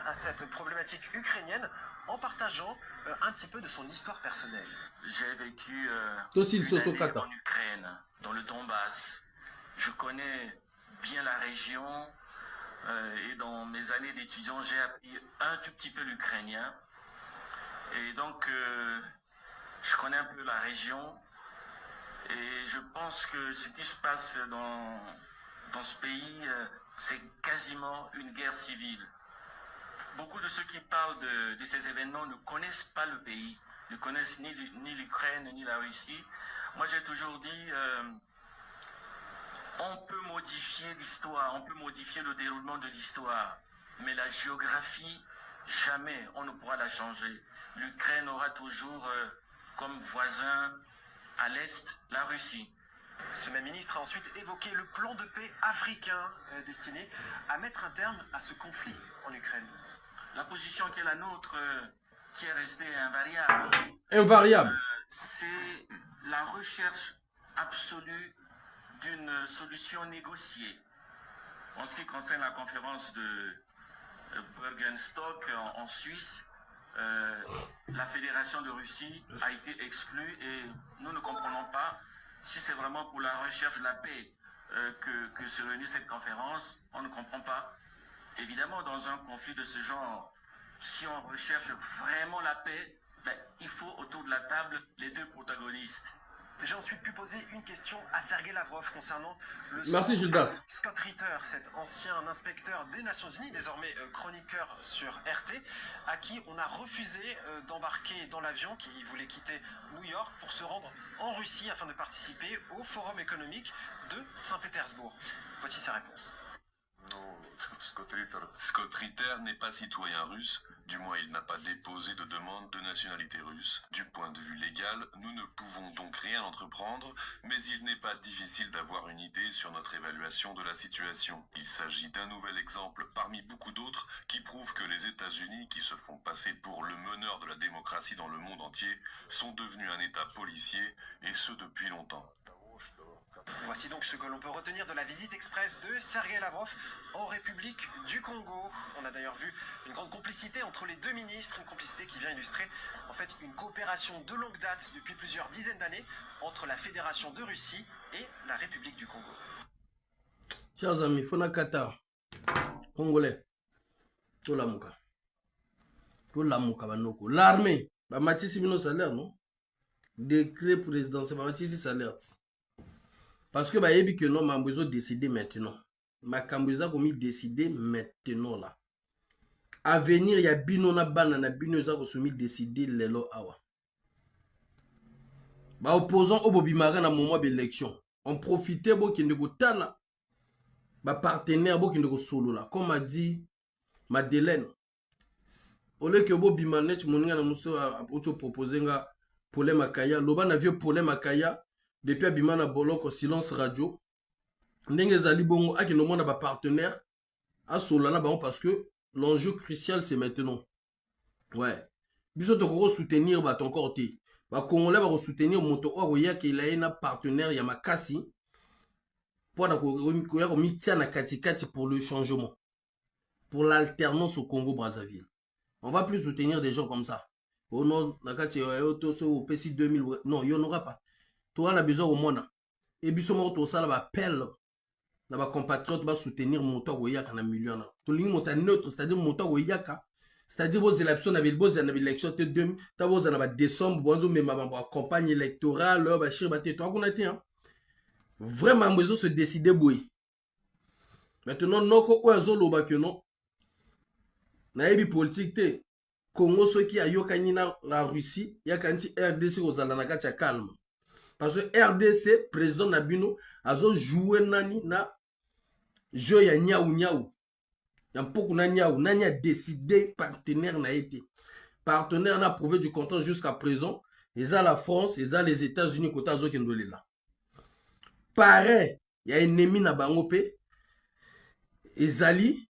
à cette problématique ukrainienne en partageant un petit peu de son histoire personnelle. J'ai vécu une année en Ukraine, dans le Donbass. Je connais bien la région et dans mes années d'étudiant, j'ai appris un tout petit peu l'ukrainien. Et donc, je connais un peu la région. Et je pense que ce qui se passe dans ce pays, c'est quasiment une guerre civile. Beaucoup de ceux qui parlent de ces événements ne connaissent pas le pays, ne connaissent ni l'Ukraine ni la Russie. Moi, j'ai toujours dit, on peut modifier l'histoire, on peut modifier le déroulement de l'histoire, mais la géographie, jamais on ne pourra la changer. L'Ukraine aura toujours comme voisin à l'est la Russie. Ce même ministre a ensuite évoqué le plan de paix africain destiné à mettre un terme à ce conflit en Ukraine. La position qui est la nôtre, qui est restée invariable. Invariable. C'est la recherche absolue d'une solution négociée. En ce qui concerne la conférence de Bergenstock en Suisse, la Fédération de Russie a été exclue et nous ne comprenons pas si c'est vraiment pour la recherche de la paix que se réunit cette conférence. On ne comprend pas. Évidemment, dans un conflit de ce genre, si on recherche vraiment la paix, ben, il faut autour de la table les deux protagonistes. J'ai ensuite pu poser une question à Sergei Lavrov concernant le Merci Gildas. Scott Ritter, cet ancien inspecteur des Nations Unies, désormais chroniqueur sur RT, à qui on a refusé d'embarquer dans l'avion qui voulait quitter New York pour se rendre en Russie afin de participer au Forum économique de Saint-Pétersbourg. Voici sa réponse. Non, Scott Ritter n'est pas citoyen russe, du moins il n'a pas déposé de demande de nationalité russe. Du point de vue légal, nous ne pouvons donc rien entreprendre, mais il n'est pas difficile d'avoir une idée sur notre évaluation de la situation. Il s'agit d'un nouvel exemple parmi beaucoup d'autres qui prouvent que les États-Unis, qui se font passer pour le meneur de la démocratie dans le monde entier, sont devenus un État policier, et ce depuis longtemps. Voici donc ce que l'on peut retenir de la visite express de Sergei Lavrov en République du Congo. On a d'ailleurs vu une grande complicité entre les deux ministres, une complicité qui vient illustrer en fait une coopération de longue date depuis plusieurs dizaines d'années entre la Fédération de Russie et la République du Congo. Chers amis, Fonakata, Congolais, Tolamuka, Banoko, l'armée, Matisse Mino salaire, non? Décret présidentiel, Matisse salaire. Parce que bah yebi que non mambezo décider maintenant. Ma kambuza komi décider maintenant là. À venir ya bino na bana na bino za ko somi décider lelo awa. Ba opposant obobimara na moment d'élection. On profitait bo kende ko tala. Ba partenaire bo kende ko solo là. Comme a dit Madeleine. Ole ke obobima net moninga na muso a proposer nga Paulin Makaya, loba na vieux Paulin Makaya. Depuis Abimana Boloko, silence radio. Ndenge zali bongo, aki no mona ba partenaire. A solana ba parce que l'enjeu crucial c'est maintenant. Ouais. Biso to ko soutenir ba ton côté. Ba Congolais ba soutenir moto o ya ki la ina partenaire ya makasi. Pour da ko ya ko mitia na katikati pour le changement. Pour l'alternance au Congo-Brazzaville. On va plus soutenir des gens comme ça. Oh non, nakati yo to so au PC 2000. Non, il n'y en aura pas. Toi, on a besoin au monde. Et puis, on a appel na ba compatriotes ba soutenir moto koyaka na million na tolingi moto neutre, c'est-à-dire moto koyaka, c'est-à-dire vos élections na élection te 2000 ta vos na ba décembre bonzo mema ba campagne électorale ba shir ba te to akuna te hein. Vraiment besoin se décider boy. Maintenant noko oyazo loba que non na yebi politique te Congo soki ayokani na la Russie yakanti RDC kozala na kati ya calme. Parce que RDC, président Nabino, a joué nani na jeu ya niaou. Y'a beaucoup na niaou. Nani a décidé partenaire na été. Partenaire n'a prouvé du contrat jusqu'à présent. Ils ont la France, ils ont les États-Unis côté azo kendole là. Pareil, y'a ennemi na bangope. Ezali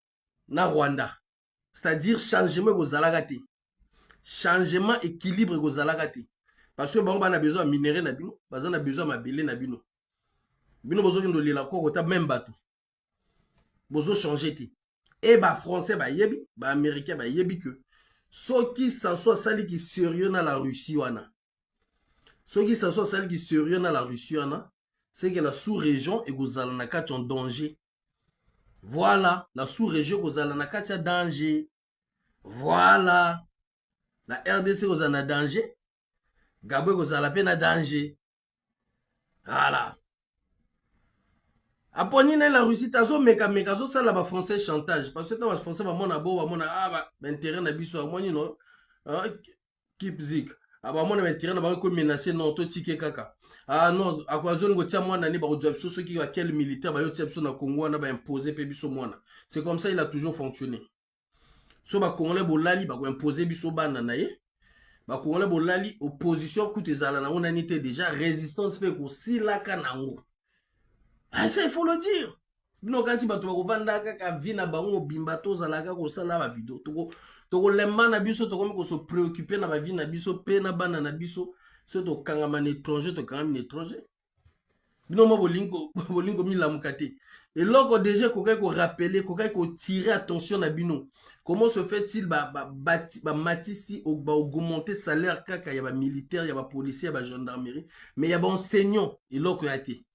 na Rwanda. C'est-à-dire changement gozalagate. Changement équilibre gozalagate. Parce que bon, on a besoin de minerais na bino, on a besoin de mabele na bino. Bino besoin de lila ko ta même bateau. Besoin changer ti. Et ba français ba yebi, ba américain ba yebi que ceux qui s'assoient sali qui sérieux na la Russie wana. Ceux qui s'assoient sali qui sérieux na la Russie wana, c'est que la sous-région et gozala na kati en danger. Voilà, la sous-région gozala na kati en danger. Voilà. La RDC gozala na danger. Gabwe kozala pe na danger. Voilà. Aponi na la Russie tazo meka zo sala ba français chantage parce que ta ba français ba mona bo ba mona ba intérêt na biso amoni no keep zik aba mona intérêt na ba ko menacer non to tike kaka non akwazo ngo tia mwana ni ba ko job so ki ba quel militaire ba yo tia biso na Congo na ba imposer pe biso mwana. C'est comme ça il a toujours fonctionné. So ba congolais bolali ba ko imposer biso bana na ye. Ba congolais bolali opposition koute zala na on anité déjà résistance pe ko silaka nango. Ah ça il faut le dire. Bino kanti bato ba ko vanda kaka vina bango bimbato zalaka ko sala ba vidéo toko lemba na biso to komi ko se préoccuper na ba vie na biso pe na bana na biso so to kangama na étranger to kangama na étranger. Bino mo bolingo mi la mukate. Et loko déjà kokai ko rappeler kokai ko tirer attention na bino. Comment se fait-il ba matisi ou ba augmenter salaire kaka ya ba militaire ya ba policier ya ba gendarmerie mais ya ba enseignant et loko ya été.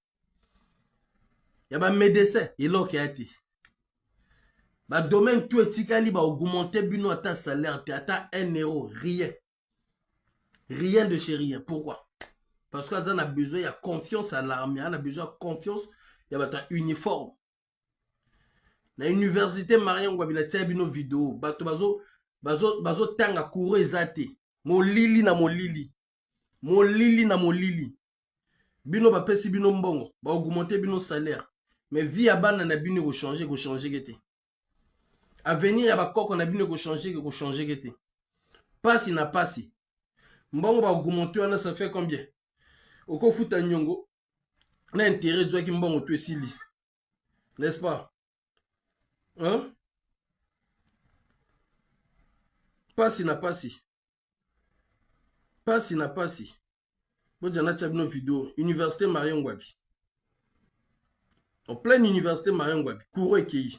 Ya ba médecin et loko ya été. Ba domaine tout etikali ba augmenter bino ata salaire ata 1 euro rien. Rien de chez rien. Pourquoi? Parce qu'on a besoin, il y a confiance à l'armée, on a besoin de confiance, il y a un uniforme. Na université Marion Ngwabila tia bino vidéo, bato bazo tanga couro ezate. Molili na molili. Molili na molili. Bino ba pesi bino mbongo, ba augmenter bino salaire. Mais vie à bana na bino go changer gete. Avenir ya ba koko na bino go changer gete. Pasi na pasi. Mbongo ba augmenter wana ça fait combien? Oko futa nyongo na intérêt de qui mbongo tu esili. N'est-ce pas? Hein? Pasi na pasi. Pasi na pasi. Bojana tchabino vidéo. Université Marion Ngwabi. En pleine université Marion Ngwabi. Kouré Ekei.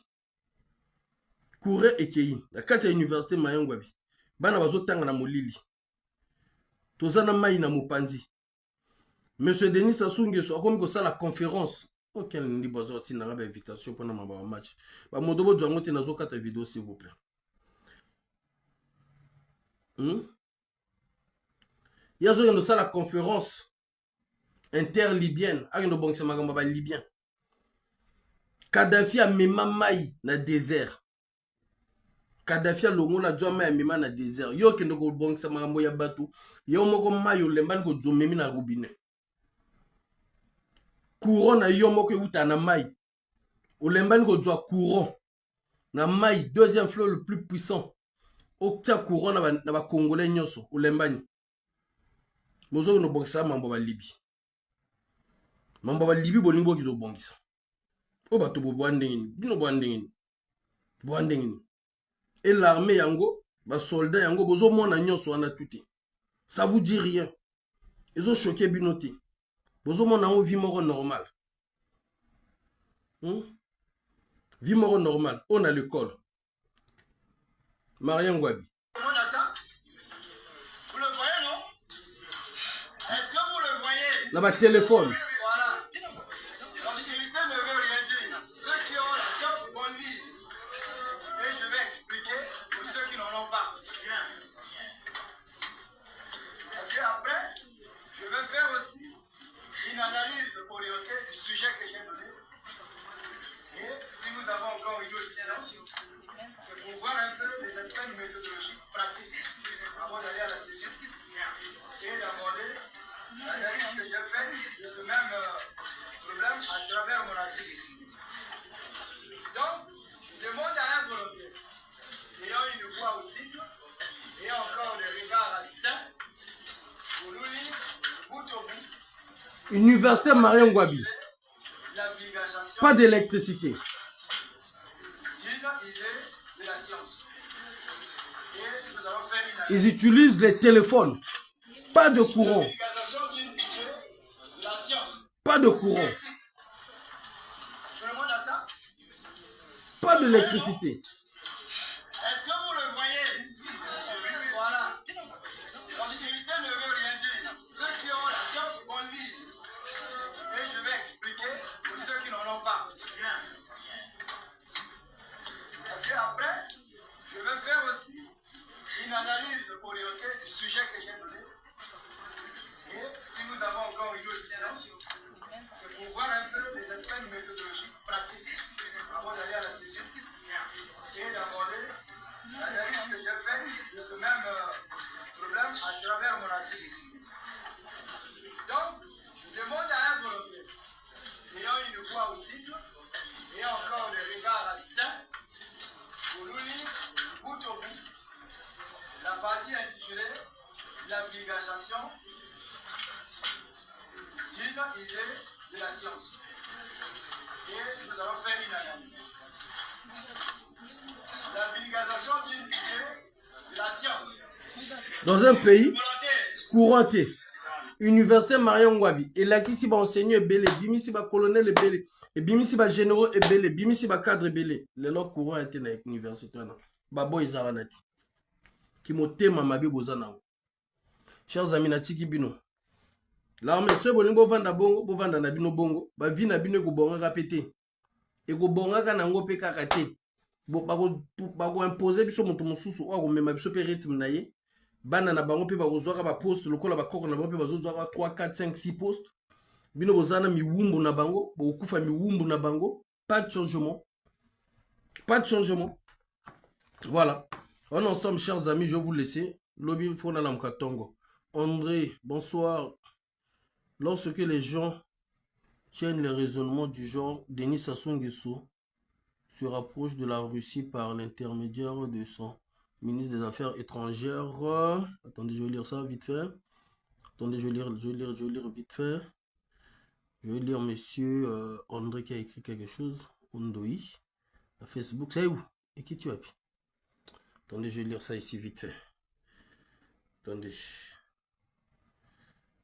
Kouré Ekei. La kati université Marion Ngwabi. Bana bazo tanga na molili. Tozana mai na mopandi. Monsieur Denis Sassou Nguesso a comme ça la conférence. Auquel ni besoin de une invitation pour un match. Ba modobo django te nazo kata vidéo s'il vous plaît. Yazo yendo ça la conférence interlibyenne. A yendo bongse magamba ba libyen. Kadhafi a mema mai na désert. Kadhafi a longo la djwa mai mema na désert. Yo kendo ko bongse magambo ya batu. Yo moko mai yo lemban ko djo memi na robinet. Courant na yo moko uta na mai. Olembani ko djwa courant na mai, deuxième fleuve le plus puissant. Oktia courant na ba congolais nyoso olembani. Mozo no bongisa mambo ba Libye. Mambo ba Libye bolingo ki do bongisa. O bato bo bwandengini, bino bwandengini. Bwandengini. Et l'armée yango, ba soldat yango bozo mona nyoso wana tuti. Ça vous dit rien. Ils ont choqué binoté. Bozo mona o vie moro normal. Vie moro normal. On a l'école. Mariam Ngwabi. Vous le voyez, non? Est-ce que vous le voyez? Là-bas, téléphone. Voilà. L'obscurité ne veut rien dire. Université Marien Ngouabi. La vulgarisation Pas d'électricité. d'une idée de la science. Et nous allons faire une Ils utilisent les téléphones. Pas de courant. vulgarisation d'une idée de la science. Pas de courant. Tout le monde a ça? Pas d'électricité. Est-ce que vous le voyez? Voilà. L'obscurité ne veut rien dire. Ceux qui ont la science vont lire. Et je vais expliquer pour ceux qui n'en ont pas. Parce qu'après, je vais faire aussi une analyse orientée du sujet que j'ai donné. Et si nous avons encore une autre séance, c'est pour voir un peu les aspects méthodologiques pratiques avant d'aller à la session. Essayer d'aborder l'analyse que j'ai faite de ce même problème à travers mon article. Donc, je demande à un volontaire, ayant une voix audible, ayant encore le regard sain, pour nous lire bout au bout la partie intitulée La vulgarisation d'une idée de la science. Et nous allons faire une analyse. La vulgarisation d'une idée de la science. Dans un pays Volontaire. couranté. Université Marion Ngouabi. Et là, qui si va enseigner belé, bimi si va colonel belé, et bimi si va généraux et belé, bimi si va cadre belé. Les lois courant étaient dans l'université. Babo Izaranati. Qui m'ont téma ma bi bozana. Chers amis, natiki bino. Là, mais ce bolingo vanda bongo, bo vanda na bino bongo, ba vi na bino ko bonga kapete. Et ko bonga ka nango pe kakate. Bo bako imposer biso moto mususu o ko mema biso pe rythme na ye. Bana na bango pe bakozwaka ba poste lokola ba koko na bango pe bazozwaka 3 4 5 6 postes. Bino bozana miwumbu na bango, bokufa miwumbu na bango, pas de changement. Pas de changement. Voilà. On est ensemble, chers amis, je vais vous laisser. Lobby Fona Lamkatongo. André, bonsoir. Lorsque les gens tiennent les raisonnements du genre, Denis Sassou Nguesso se rapproche de la Russie par l'intermédiaire de son ministre des Affaires étrangères. Attendez, je vais lire ça vite fait. Attendez, je vais lire vite fait. Je vais lire monsieur André qui a écrit quelque chose. Ondoi. À Facebook, c'est où? Et qui tu as pris? Attendez, je vais lire ça ici vite fait. Attendez.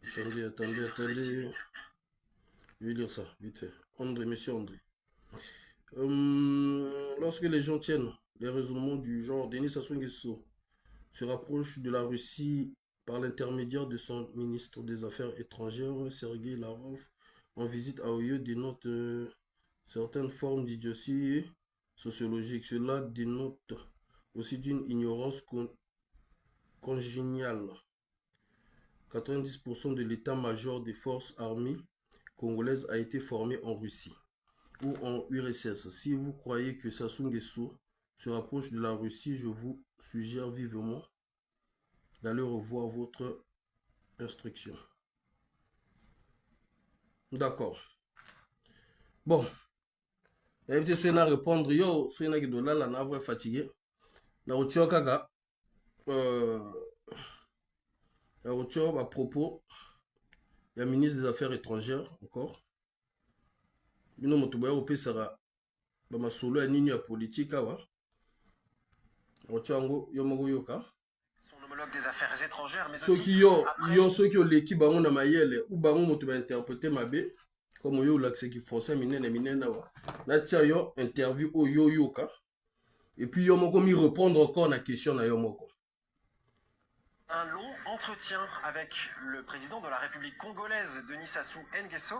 Attendez. Je vais lire ça vite fait. André, monsieur André. Lorsque les gens tiennent les raisonnements du genre, Denis Sassou Nguesso se rapproche de la Russie par l'intermédiaire de son ministre des Affaires étrangères, Sergueï Lavrov, en visite à Oyo, dénote certaines formes d'idiotie sociologique. Cela dénote aussi d'une ignorance congéniale. 90% de l'état-major des forces armées congolaises a été formé en Russie ou en URSS. Si vous croyez que Sassou Nguesso se rapproche de la Russie, je vous suggère vivement d'aller revoir votre instruction. D'accord. Bon. Évitez ceux à répondre. Yo, ceux qui sont là, là, on fatigué. La routine kaka. La routine à propos. Il y a le ministre des Affaires étrangères encore. Bino motoboya opé sera ba masolo ya nini ya politique awa. Rotiango yo moko yoka. Son homologue des Affaires étrangères, mais Ceux aussi qui yo ceux qui ont l'équipe bango na mayele ou bango moto ba interpréter mabe comme yo l'accès qui français minene awa. Na tia yo interview o yo yoka. Et puis yo moko mi répondre encore na question na yo moko. un long entretien avec le président de la République congolaise, Denis Sassou Nguesso.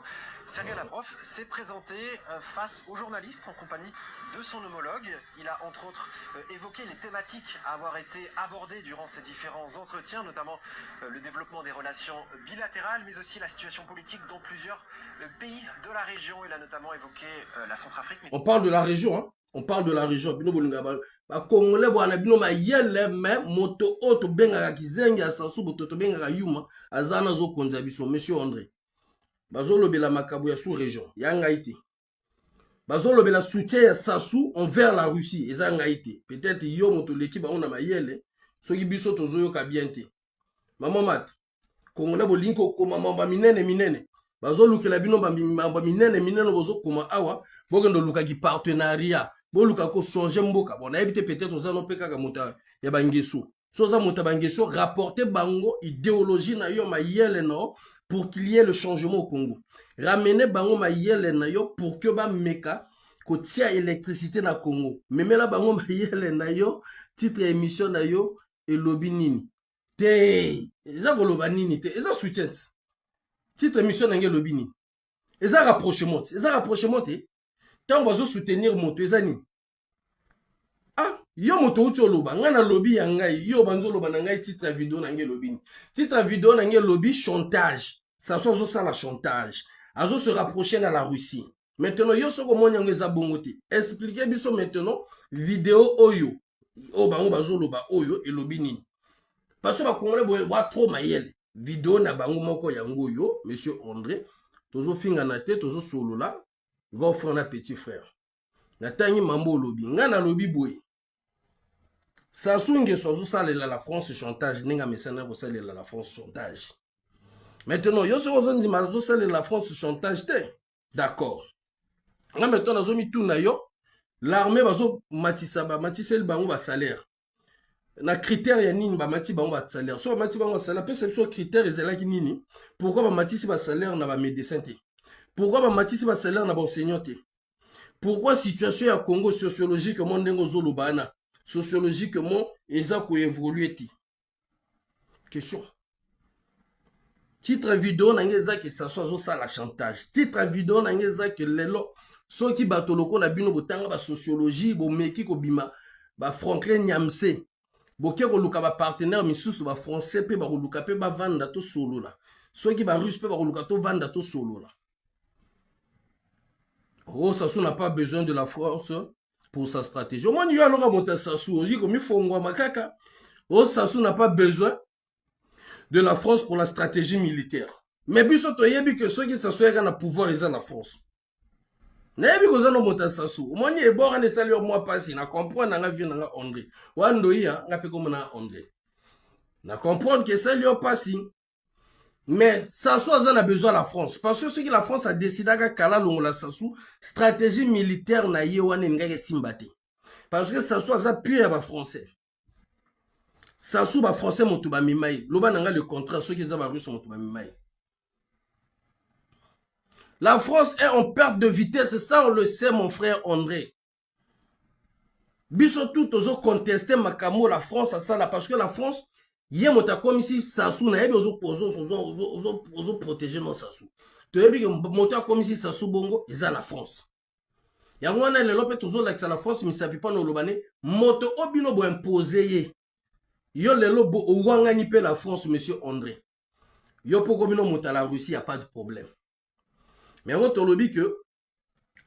Sergueï Lavrov s'est présenté face aux journalistes en compagnie de son homologue. Il a entre autres évoqué les thématiques à avoir été abordées durant ces différents entretiens, notamment le développement des relations bilatérales, mais aussi la situation politique dans plusieurs pays de la région. Il a notamment évoqué la Centrafrique. On parle de la région, hein? On parle de la région. Congolais wana bino mayele me moto oto benga kizengi asasu boto benga yuma azana zo konza biso monsieur André. Bazolo bela makabu ya sous région ya ngaiti. Bazolo bela soutien ya Sassou envers la Russie eza ngaiti. Peut-être yo moto l'équipe on a mayele soki biso tozo yo ka bien te. Maman mat. Congolais bolinko ko mama minene. bazo lukela bino ba minene bozo koma awa bokendo luka ki partenariat bo luka ko changer mboka bon na éviter peut-être oza no peka ka mota ya bangeso so za mota bangeso rapporter bango idéologie na yo mayele no pour qu'il y ait le changement au Congo ramener bango mayele na yo pour que ba meka ko tia électricité na Congo memela bango mayele na yo titre émission na yo et lobby nini te eza ko loba nini te eza soutien titre émission na nge lobby nini eza rapprochement te tant bazo soutenir moto eza nini ah yo moto uti oloba nga na lobby ya ngai yo banzo loba na ngai titre vidéo na nge lobby titre vidéo na nge lobby chantage ça soit zo ça la chantage azo se rapprocher na la Russie maintenant yo soko moni ngo eza bongo te expliquer biso maintenant vidéo oyo o bango bazo loba oyo e lobby nini parce que ba congolais boy trop mayele vidéo na bango moko yango yo monsieur André tozo finga na te tozo solo la grand frère na petit frère na tangi mambo lobby nga na lobby boy Sassou Nguesso zo salela la France chantage ninga mesana ko salela la France chantage maintenant yo so zo ndima zo salela la France chantage te d'accord nga maintenant nazo mi tuna yo l'armée bazo matisa ba matisel bango ba salaire na critère ya nini ba mati bango ba salaire so ba mati bango salaire pe c'est critère ezela ki nini pourquoi ba matisi ba salaire na ba médecin te pourquoi ba matisi ba salaire na ba enseignant te pourquoi situation ya Congo sociologiquement ndengo zolobana sociologiquement eza ko évoluer ti question titre vidéo na ngeza que ça soit ça la chantage titre vidéo na ngeza que lelo soki bato lokola bino botanga ba sociologie bo meki ko bima ba Franklin Nyamse boke ko luka ba partenaire misusu ba français pe ba ko luka pe ba vanda to solo la soki ba russe pe ba ko luka to vanda to solo la oh Sassou n'a pas besoin de la France pour sa stratégie. Au moins, il y a un homme qui Sassou, on dit comme il faut un makaka. Oh, Sassou n'a pas besoin de la France pour la stratégie militaire. Mais biso to yebi que ceux qui s'assoient dans le pouvoir ils ont la France. Nebi ko zano mota Sassou. Au moins, il est bon à ne saluer moi pas si na comprendre na vie na André. Wando ya nga pe comme na André. Na comprendre que ça lui pas si. Mais Sassou a besoin de la France. Parce que ce que la France a décidé à Kala la Sassou, stratégie militaire na yewane ngake simbate. Parce que Sassou a pu à français. Sassou ba français motuba mimai. Loba nanga le contraire ceux qui ont russe motuba mimai. La France est en perte de vitesse, ça on le sait mon frère André. Biso tout ozo contester makamo la France à ça là parce que la France yé mota comme ici Sassou na yebi ozo protéger nos Sassou. To yebi que mota comme ici Sassou bongo eza la France. Ya ngwana le lope tozo la la France mi sapi pa no lobane moto obino bo imposer ye. Yo le lobo ouanga ni pe la France monsieur André. Yo poko bino mota la Russie y a pas de problème. Mais on to lobi que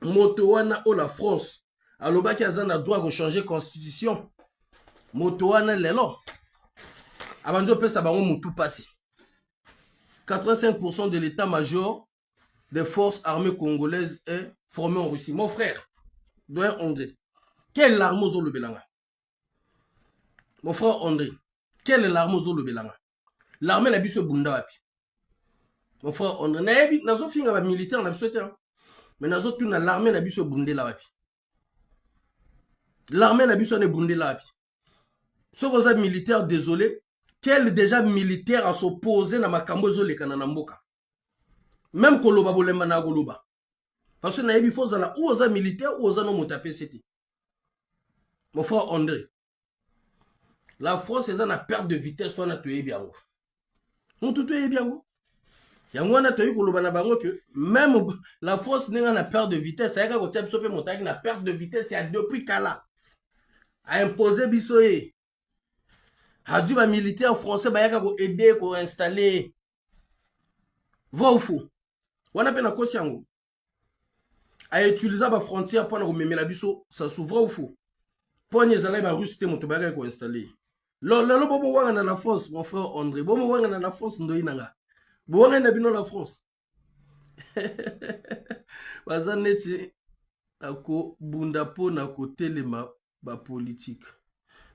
moto wana o la France alobaki azana droit de changer constitution. Moto wana lelo Avanzo pesa bango mutu pasi. 85% de l'état-major des forces armées congolaises est formé en Russie. Mon frère, doyen André, quelle arme aux le belanga? Mon frère André, quelle est l'arme aux le belanga? L'armée n'a biso bunda wapi. Mon frère André, naebi nazo finga ba militaire na biso te. Mais nazo tuna l'armée n'a biso bundé la wapi. L'armée n'a biso ne bundé la wapi. Ce que militaire désolé. Quel déjà militaire à s'opposer na makambo zoleka na mboka. Même koloba bolemba na koloba. Parce que na yebi faut zala ou oza militaire ou oza no motape c'était. Mon frère André. La France est en perte de vitesse soit na toyebi yango. On tout toyebi yango. Yango na toyebi koloba na bango que même la France n'est en perte de vitesse, ça y a ko tia biso pe motaki na perte de vitesse ya depuis kala. A imposer biso ye. Hadi ba militaire français ba yaka ko aider ko installer. Va ou fou. Wana pe na kosi yango. A utiliser ba frontière pour na ko memela biso ça s'ouvre ou fou. Pour nyezala ba russe te moto ba yaka ko installer. Lo bobo wanga na la France mon frère André. Bobo wanga na la France ndoyi nanga. Bo wanga na bino la France. Bazaneti ako bunda po na ko telema ba politique.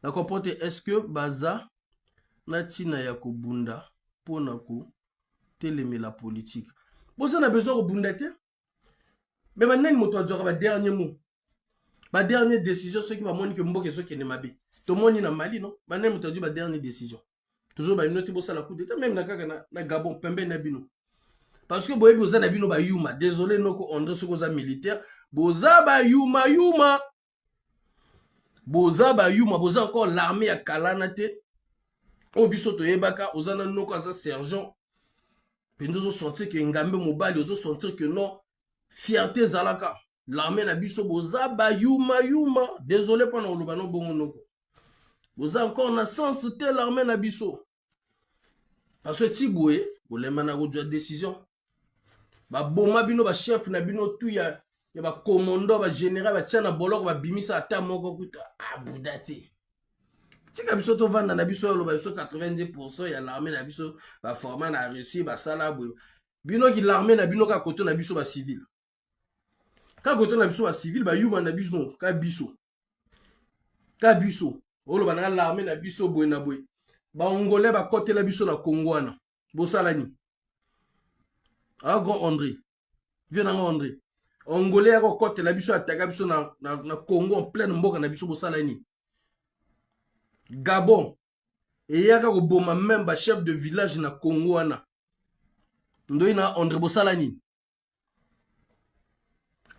Na comporte est-ce que baza na tina ya ko bunda po na ko teleme la politique. Boza na besoin de bundate. Mais maintenant, moto a dit dernier mot. Ma dernière décision, ceux qui va montrer que Mboke ceux qui ne m'habillent. Tout le monde est dans Mali, non? Maintenant, moto a dit ma dernière décision. Toujours, bah, noté bossa la coup d'état, même na Gabon, Pembe Nabino. Parce que boye boza Nabino ba yuma. Désolé, noko André Sokoza militaire. Boza ba yuma. Boza ba yuma. Boza encore l'armée à Kalanate. Obiso to yebaka. Ozana noko aza sergent. Penzo sentir que Ngambe Mobali, ozo sentir que non. Fierté Zalaka. L'armée na biso boza ba yuma. Désolé pendant le bano bongo noko. Vous avez encore un sens de l'armée na biso. Parce que Tiboué, vous avez une décision. Ba boma bino ba chef na bino tout ya ba commandant ba général ba tia na bolok ba bimisa ata moko kuta abudate. Tika biso to vanda na biso lo ba biso 90% ya l'armée na biso ba former na Russie ba sala bino ki l'armée na bino ka koto na biso ba civil. Ka koto na biso ba civil ba yuma na biso non ka biso. Ka biso. Olo bananga l'armée na biso boy na boy. Ba ongolais ba côté la biso na Congouana. Bosalani. Ah grand André. Viens na André. Ongolais ko côté la biso attaque biso na Congo en pleine mboka na biso bosalani. Gabon. Et yaka ko boma même ba chef de village na Congouana. Ndoi na André bosalani.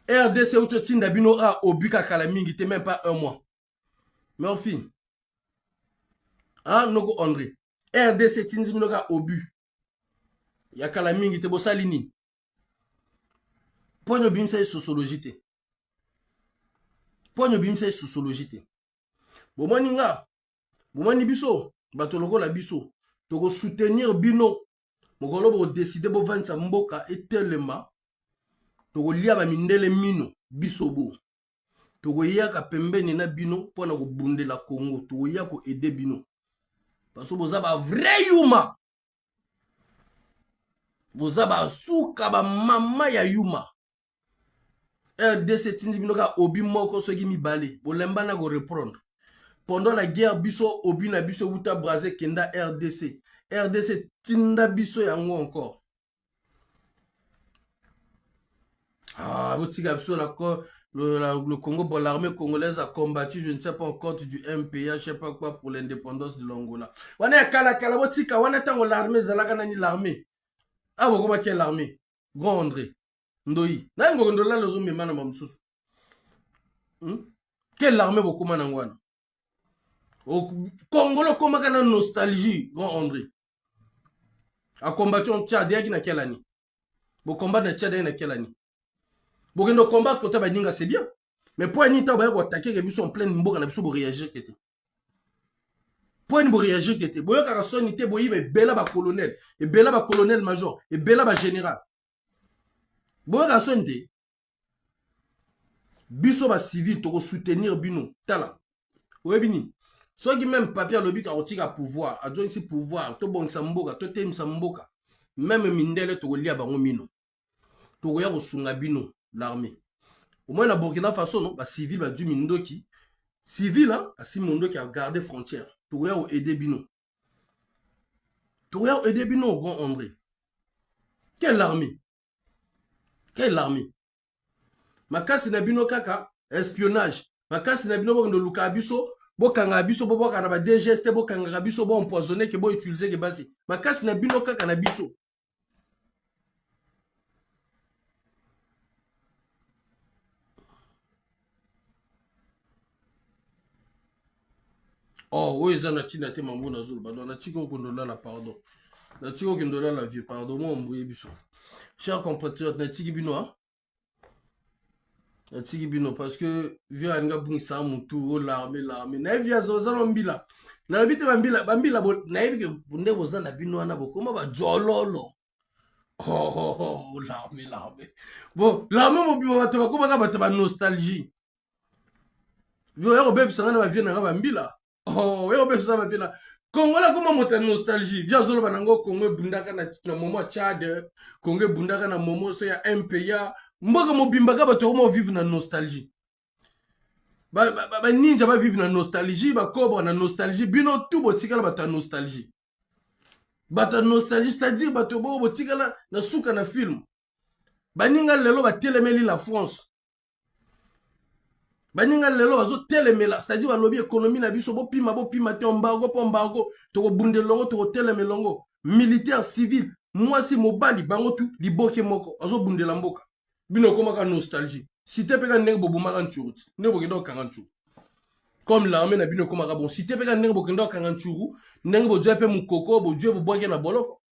RDC ou tinda bino a obika kala mingi te même pas un mois. Murphy. Ah, noko André. RDC tinzi minoka obu. Yakala mingi te bosalini. Poigno bimsa e sociologie. Poigno bimsa e sociologie. Bomani nga. Bomani biso. Batoloko la biso. Toko soutenir bino. Mokolo bo décider bo vanta mboka etelema. Toko lia ba mindele mino biso bo. Toko yaka pembeni na bino pona ko bundela Congo. Toko yako aider bino. Parce que vous avez un vrai yuma. Vous avez un souka ba mama ya yuma. RDC tindi binoka obi moko so mi balé. Vous lemba na go reprendre. Pendant la guerre biso obi na biso uta brasé kenda RDC. RDC tinda biso yango encore. Ah, vous tika biso le Congo, bon, l'armée congolaise a combattu, je ne sais pas encore, du MPA, je ne sais pas quoi, pour l'indépendance de l'Angola. On est à Kalakala, on est à l'armée, Zalakanani l'armée. Ah, vous voyez qui est l'armée? Grand André. Ndoi. N'a pas de là, les hommes, mais mamsous. Quelle armée vous commandez en Wana? Au Congo, le combat a nostalgie, Grand André. A combattu en Tchad, il y a quelle année? Vous combattez en Tchad, il y a quelle année? Pour que nous combattre contre Badinga, c'est bien. Mais pour une fois, vous attaquer les en pleine mboka, vous allez réagir. Pour une réagir, vous allez réagir. Vous allez bella ba colonel, et bella ba colonel major, et bella ba général. Vous allez réagir. Biso ba civil, tu soutenir bino. Tala. Vous avez bini. Soit qui même papier à l'objet à pouvoir, à donner ce pouvoir, tu bon samboka, tu t'aimes samboka. Même mindele, tu lia bango mino. Tu regardes sunga bino. L'armée. Au moins, la Burkina Faso, non, bah, civil, bah, du Mindoki. Civil, hein, à Simondo qui a gardé frontière. Tu regardes aider Bino. Tu regardes aider Bino, grand André. Quelle armée? Quelle armée? Ma casse n'a Bino kaka, espionnage. Ma casse n'a Bino de Luka Abiso, Bokanga Abiso, Bokanga ba DGST, Bokanga Abiso, bo empoisonné, que bo utiliser, que basi. Ma casse n'a Bino kaka na Biso. Oh, oui, ça n'a pas été mambo na zulu. Pardon, na tiko kondola la pardon. Na tiko kondola la vie, pardon, moi on brouille biso. Chers compatriotes, na tiki bino, hein? Na tiki bino, parce que vieux anga bung sa mutu, l'armée. Na via zozan mbila. Na bite bambila, na evi ke bunde wozan na bino ana bokoma ba jololo. Oh, l'armée. Bon, l'armée mo bima bataba koma ka bataba nostalgie. Vieux yako bebe sangana ba vieux na bambila. Oh, oui, on peut ça maintenant. Congo là comment monter nostalgie. Via zolo banango Congo bundaka na momo Tchad, Congo bundaka na momo so ya MPA. Mboka mo bimbaka bato mo vivre na nostalgie. Ba ninja ba vivre na nostalgie, ba cobra na nostalgie, bino tout botikala bata nostalgie. Bata nostalgie, c'est-à-dire bato bo botikala na suka na film. baninga lelo batelemeli la France baninga lelo bazotelemela c'est-à-dire balobi économie na biso bopima te embargo toko bundelongo toko telemelongo militaire civil mwasi mobali bango tu liboke moko azobundela mboka bino komaka nostalgie cité peka ndenge bobumaka nchuruti ndenge bokenda okanga nchuru comme l'armée na bino komaka bon cité peka ndenge bokenda okanga nchuru ndenge bojwa pe mukoko bojwe bobwake na boloko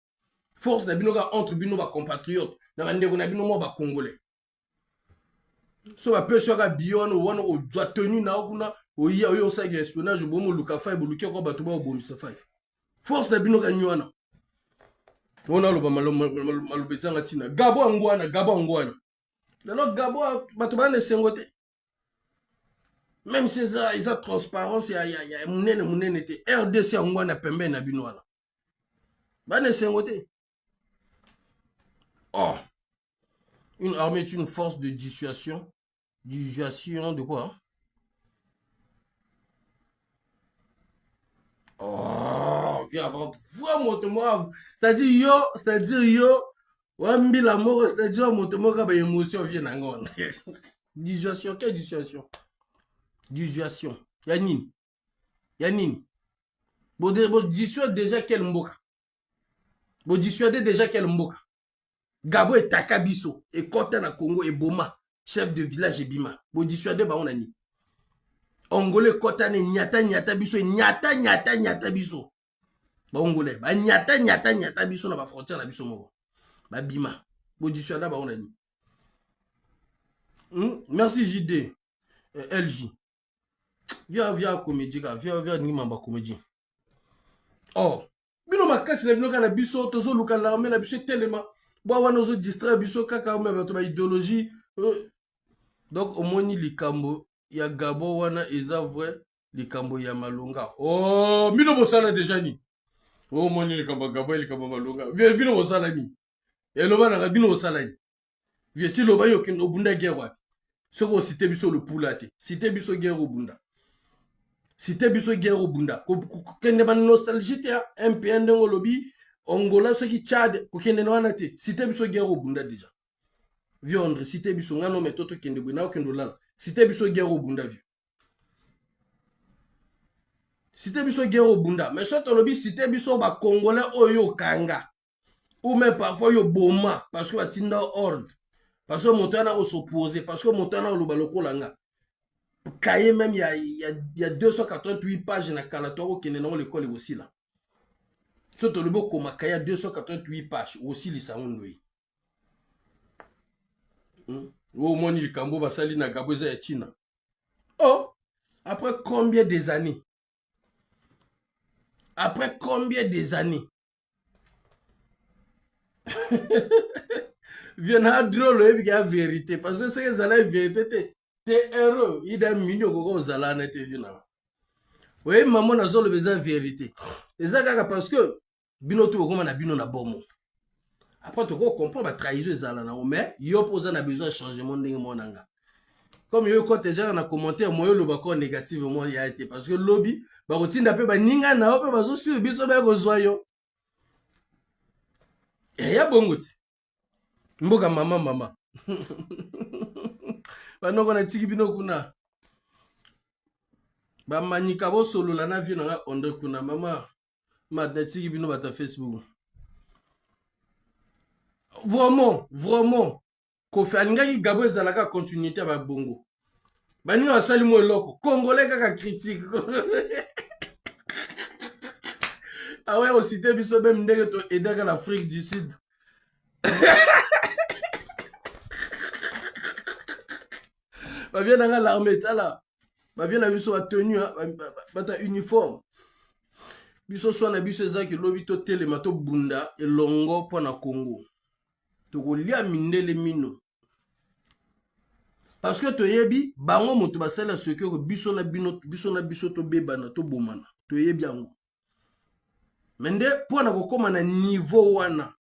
force na bino ka entre bino ba compatriotes na bandeko na bino mo ba congolais so ba peso ka bion wana ojwa tenu na okuna oya oyo sa espionnage bomo luka fay boluki ko bato ba obomisa fay force na bino ka nywana ona lo ba malobetanga tina gabo angwana lelo gabo bato ba ne sengote même si ça ils a transparence ya munene te RDC angwana pembe na bino wana ba ne sengote. Oh, une armée est une force de dissuasion. Dissuasion de quoi? Oh, viens avant. Vois c'est-à-dire yo, wambi la mort, c'est-à-dire motomo ka ba émotion vient nangon. Dissuasion, quelle dissuasion? Dissuasion. Yanine. Bon dissuade déjà quel mboka. Bon dissuader déjà quel mboka. Gabo et Takabiso et Kota na Congo et Boma chef de village et Bima bo dissuader ba onani Ongolais Kota ne nyata biso nyata biso ba Ongolais ba nyata biso na ba frontière na biso moko ba Bima bo dissuader ba onani merci JD LJ viens comédie viens ni mamba comédie oh bino makasi na bino kana biso tozo luka l'armée na biso tellement bon on distrait biso kaka mais bato ba idéologie donc au moins likambo ya Gabo wana eza vrai likambo ya Malonga oh bino bosala déjà ni oh moins likambo Gabo likambo Malonga bino bosala ni eloba na bino bosala ni vieti loba yo kendo bunda guerre wapi soko cité biso le poulate cité biso guerre obunda cité biso guerre obunda kende ba nostalgie te MPN ndongo lobi Angola ce qui Tchad kokende na wana te cité biso guerre obunda déjà viondre cité biso ngano metoto kende bwana okendo lala cité biso guerre obunda vieux cité biso guerre obunda mais soit lobi cité biso ba congolais oyo kanga ou même parfois yo boma parce que batinda ordre parce que montana o s'opposer parce que montana lo balokolanga cahier même il y a 288 pages na kalato okende na l'école aussi là. Surtout le beau comme Kaya 288 pages aussi les saoundoui. Au moins il cambo basali na gaboza ya China. Oh, après combien des années? Après combien des années? Viens drôle et la vérité parce que c'est la vérité t'es heureux il a mignon gogo zala na te vina. Oui maman nazo le besoin vérité. Et ça parce que bino to koma na bino na bomo après tu comprends ba trahison ezala na mais yo posa na besoin changement ndenge monanga comme yo ko déjà na commentaire moyo lo bako négativement ya été parce que lobby ba kotinda pe ba ninga na pe bazo sur biso ba ko zoyo et ya bongoti mboka mama ba noko na tiki bino kuna ba manika bo solo la na vie na onde kuna mama Matati bino bata Facebook. Vraiment. Kofi alinga Gabo ezalaka continuité ba bongo. Bani wasali mo eloko. Congolais kaka critique. Ah ouais, au cité biso même ndenge to aider l'Afrique du Sud. Ba vient dans l'armée là. Ba vient na biso ba tenue bata uniforme. Biso so na biso ezaki lobi to telema to bunda elongo pona Congo to kolia mindele mino parce que to yebi bango moto basala ce que biso na biso to bebana to bomana to yebi yango mende pona kokoma na niveau wana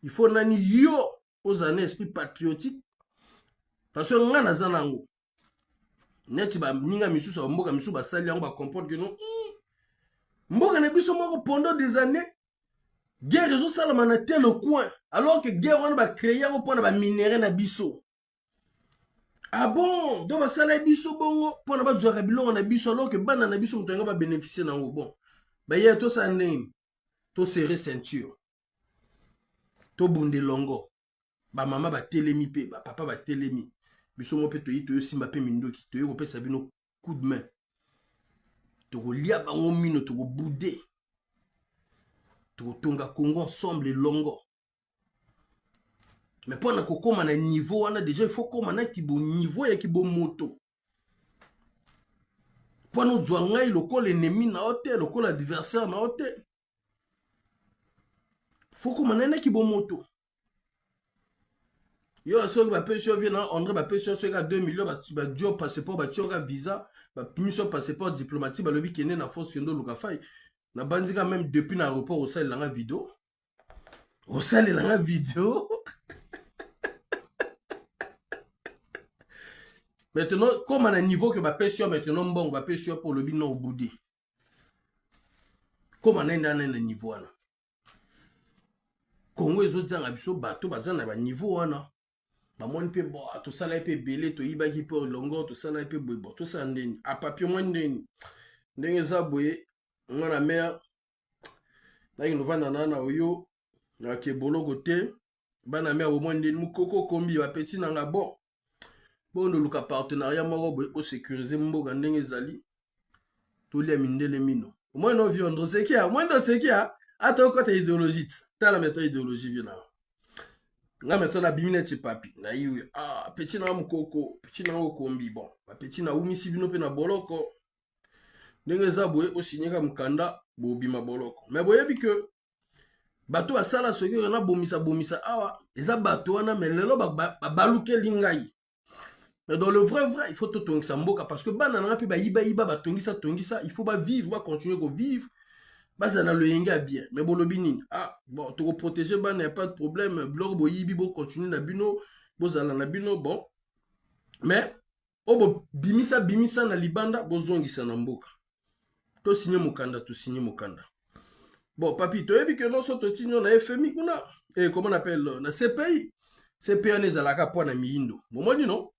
il faut nani yo ozana esprit patriotique parce que ngana zanango neti ba ninga misusu ba mboka misusu basali yango ba comporte que non mboka na biso moko pendant des années guerre ezosalama na tel coin alors que guerre wana bacreye yango mpona baminere na biso. Ah bon, donc basala biso bongo mpona bazwaka biloko na biso alors que bana na biso moto yanga babénéficie nango. Bon baye tosala ndenge tosere ceinture tobunde longo bamama batelemi mpe bapapa batelemi biso mo mpe toyi toyosimba mpe mindoki toyi kopesa bino coup de main tokolia bango mino tokobude tokotonga Congo ensemble elongo. Mais pour na kokoma na niveau wana déjà il faut koma na kibo niveau ya kibo moto pour no zwa ngai lokola ennemi na hotel lokola adversaire na hotel faut koma na kibo moto yo soki ba pesio vient na André ba pesio soki 2 millions ba dio passeport ba tioka visa ba mission passeport diplomatique ba lobi kene na force kendo luka fai na bandika même depuis na aéroport au sale la vidéo au sale la vidéo. Maintenant, comme à un niveau que ma pression maintenant bon, ma pression pour le bino au boudi. Comme à un niveau là. Congo les autres gens abisso bateau bazan à niveau là. Ba moi pe bon, tout ça là pe belé, to iba qui pour longo, tout ça là pe boy, tout ça ndeni. A papier moins ndeni. Ndenge za boye, on la mer. Là il nous va nana oyo, na ke bolo côté. Bana mer au moins ndeni mukoko kombi ba petit nanga bon. Bon, nous avons un partenariat pour sécuriser mboka ndenge ezali tolia mindele mino. Moi non viande c'est qui a moi non c'est qui a attends côté idéologie ta la méthode idéologie vient nga méthode la biminete papi na yiwe ah petit na mukoko petit na okombi bon ba petit na umisi bino pe na boloko ndenge za boye o signer mukanda bobima boloko mais boye bi que bato asala soki na bomisa awa eza bato wana mais lelo baluke lingai. Mais dans le vrai, il faut tout tongisa mboka parce que banana pe ba iba tongisa, il faut ba vivre, ba continuer à vivre. Ba ça na le yenga bien. Mais bon lobini, ah bon, tu protéger ban n'y a pas de problème, blog bo yibi bo continuer na bino, bo zala na bino bon. Mais obo bimisa na libanda bo zongisa na mboka. To signer mokanda. Bon papi, to yebi que non so to tinyo na FMI kuna. Et comment on appelle na CPI. CPI on ezalaka po na miindo. Bon moi dis non.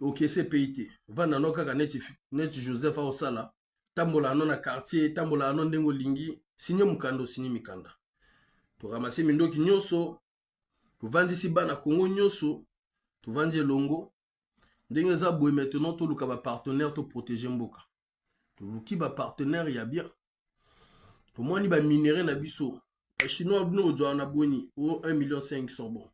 Ok, c'est PIT. Vanda no kaka neti Joseph a osala. Tambola no na quartier, tambola no ndengo lingi. Sinye mukando, sinye mikanda. To ramase mindoki nyoso. To vandi si bana Congo nyoso. To vandi longo. Ndenge za boye maintenant to luka ba partenaire to protéger mboka. To luki ba partenaire ya bien. To mwani ba minéré na biso. Ba chinois bino ozwa na boni o 1,5 million bon.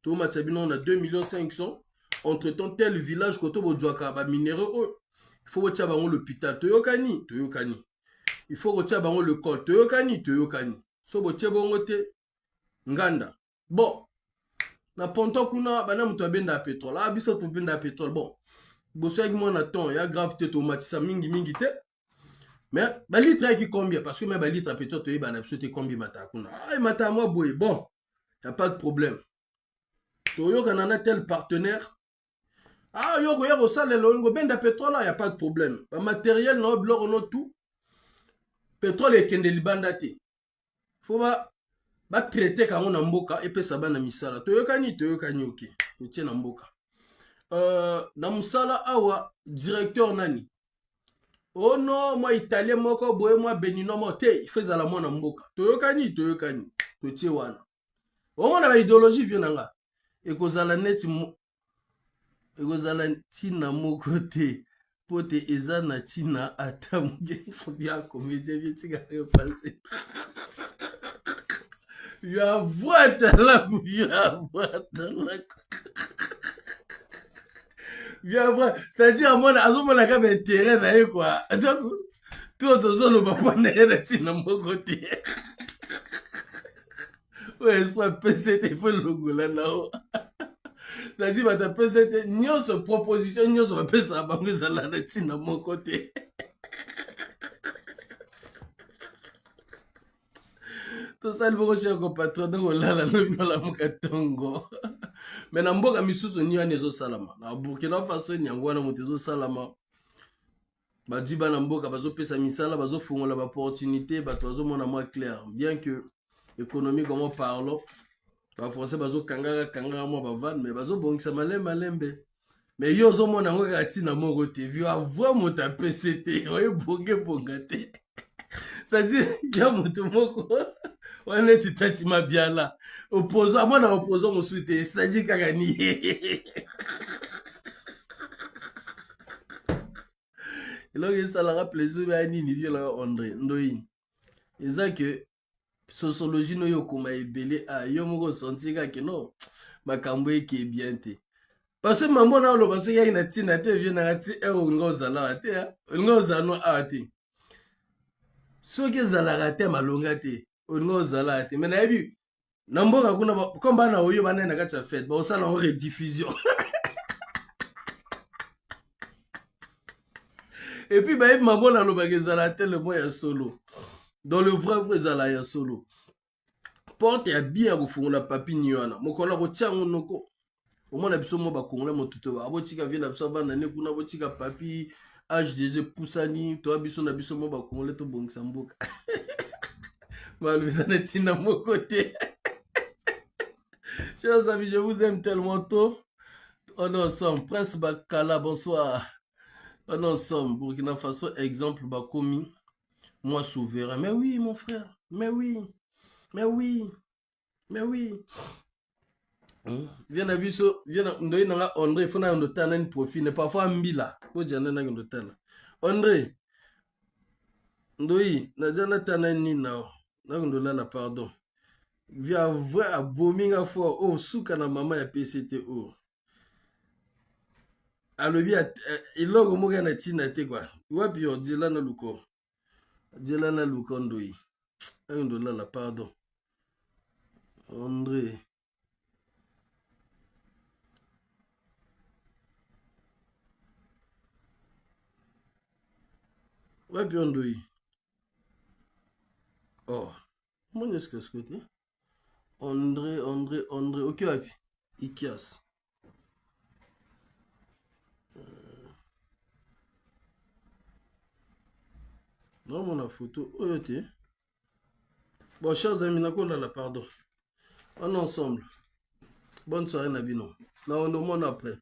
To matabino on a 2,5 millions. Entre-temps, tel village, koto bodjwaka ba minéraux, il faut retirer bango l'hôpital. Toyokani. Il faut retirer bango le col. Toyokani. So botie bongo te nganda. Bon. Na ponto kuna bana muto benda pétrole. Ah biso to benda pétrole. Bon. Boso yaki mona ton, ya gravité to matisa mingi te. Mais ba litre qui combien parce que même ba litre pétrole to yeba na biso te combien mata kuna. Ah mata moi boy. Bon. Y a pas de problème. Toyokana na tel partenaire. Ah, yo ça le longo benda pétrole là, y a pas de problème. Le matériel non bloc non tout. Pétrole est kende libanda te. Faut ba traiter quand on a mboka et puis ça ba na misala. Toyokani OK. Tu tiens na mboka. Na musala awa directeur nani. Oh non, moi italien moko boye moi béninois mo te, il fait za la mona mboka. Toyokani. Tu tiens wana. On a idéologie vienanga. Et kozala net ekozala tina moko te pote eza na tina ata mugenzo bya comédien bitika repasser ya voita la bien vrai c'est-à-dire moi azomona ka intérêt na ye quoi donc tout zolo ba pona na tina moko te ouais espoir PCT faut longola nao. C'est-à-dire que tu as cette proposition, nous avons fait ça, nous allons arrêter de mon côté. Tout ça, le cher compatriote, nous allons Tongo. Mais dans Mboka Misusu, nous avons salama. Dans Burkina Faso, nous avons salama. Badiba na Mboka, bazo pesa misala, bazo fongola opportunité, bazo mona moi clair. Bien que économiquement parlant. Ba français bazo kangaka moi bavan mais bazo bongisa malembe. Mais yo zo mona ngo kati na moko te vu avoir mon PCT, oyo bonga te. C'est-à-dire ya moto moko wana titati mabiala. Opposant moi na opposant mon souhaité, c'est-à-dire kaka ni. Donc ça leur a plaisir à nini viola André Ndoyi. Et ça que sociologie no yo koma ebele a yo moko sentir que non makambo eke bien te. Parce que mambo na lo parce ya ina tina te vient na ti e ngozala te ngozano a te. Soki ezalaka te malonga te ngozala te mais na yebi na mboka kuna comme bana oyo bana na kati ya fête ba osala en rediffusion. Et puis bah mambo na lo ba ezala te le moya solo. Dans le vrai ezala ya solo. Porte ya bien kofungola papi nywana mokola ko tiango noko. Au moins, biso mo ba congolais mo tuto ba botika vient biso bana ne kuna botika papi HDG pusani to biso na biso mo ba congolais to bongisa mboka. Malvisa na tina mo côté. Chers amis, je vous aime tellement tôt. On est ensemble. Prince Bakala, bonsoir. On est ensemble. Burkina Faso, exemple, Bakomi. Moi souverain. Mais oui, mon frère. Mais oui. Mais oui. Mais oui. Viens à biso, viens à Ndoyi nanga André, faut na ndotana ni profil, ne parfois mbila. Faut dire na ndotana. André. Ndoyi, na jana tana ni nao. Na ndola pardon. Via vrai à bominga fo oh suka na mama ya PCT oh. Alobi iloko moga na tina te kwa. Wapi yo dila na luko. Dila na luko Ndoyi. Na ndola pardon. André. Ouais, bien Ndoyi. Oh. Mon est-ce que c'est André. Ok, ouais. Ikias. Non, mon photo. Oh, ok. Bon, chers amis, la pardon. On est ensemble. Bonne soirée, Nabino. Là, on demande après.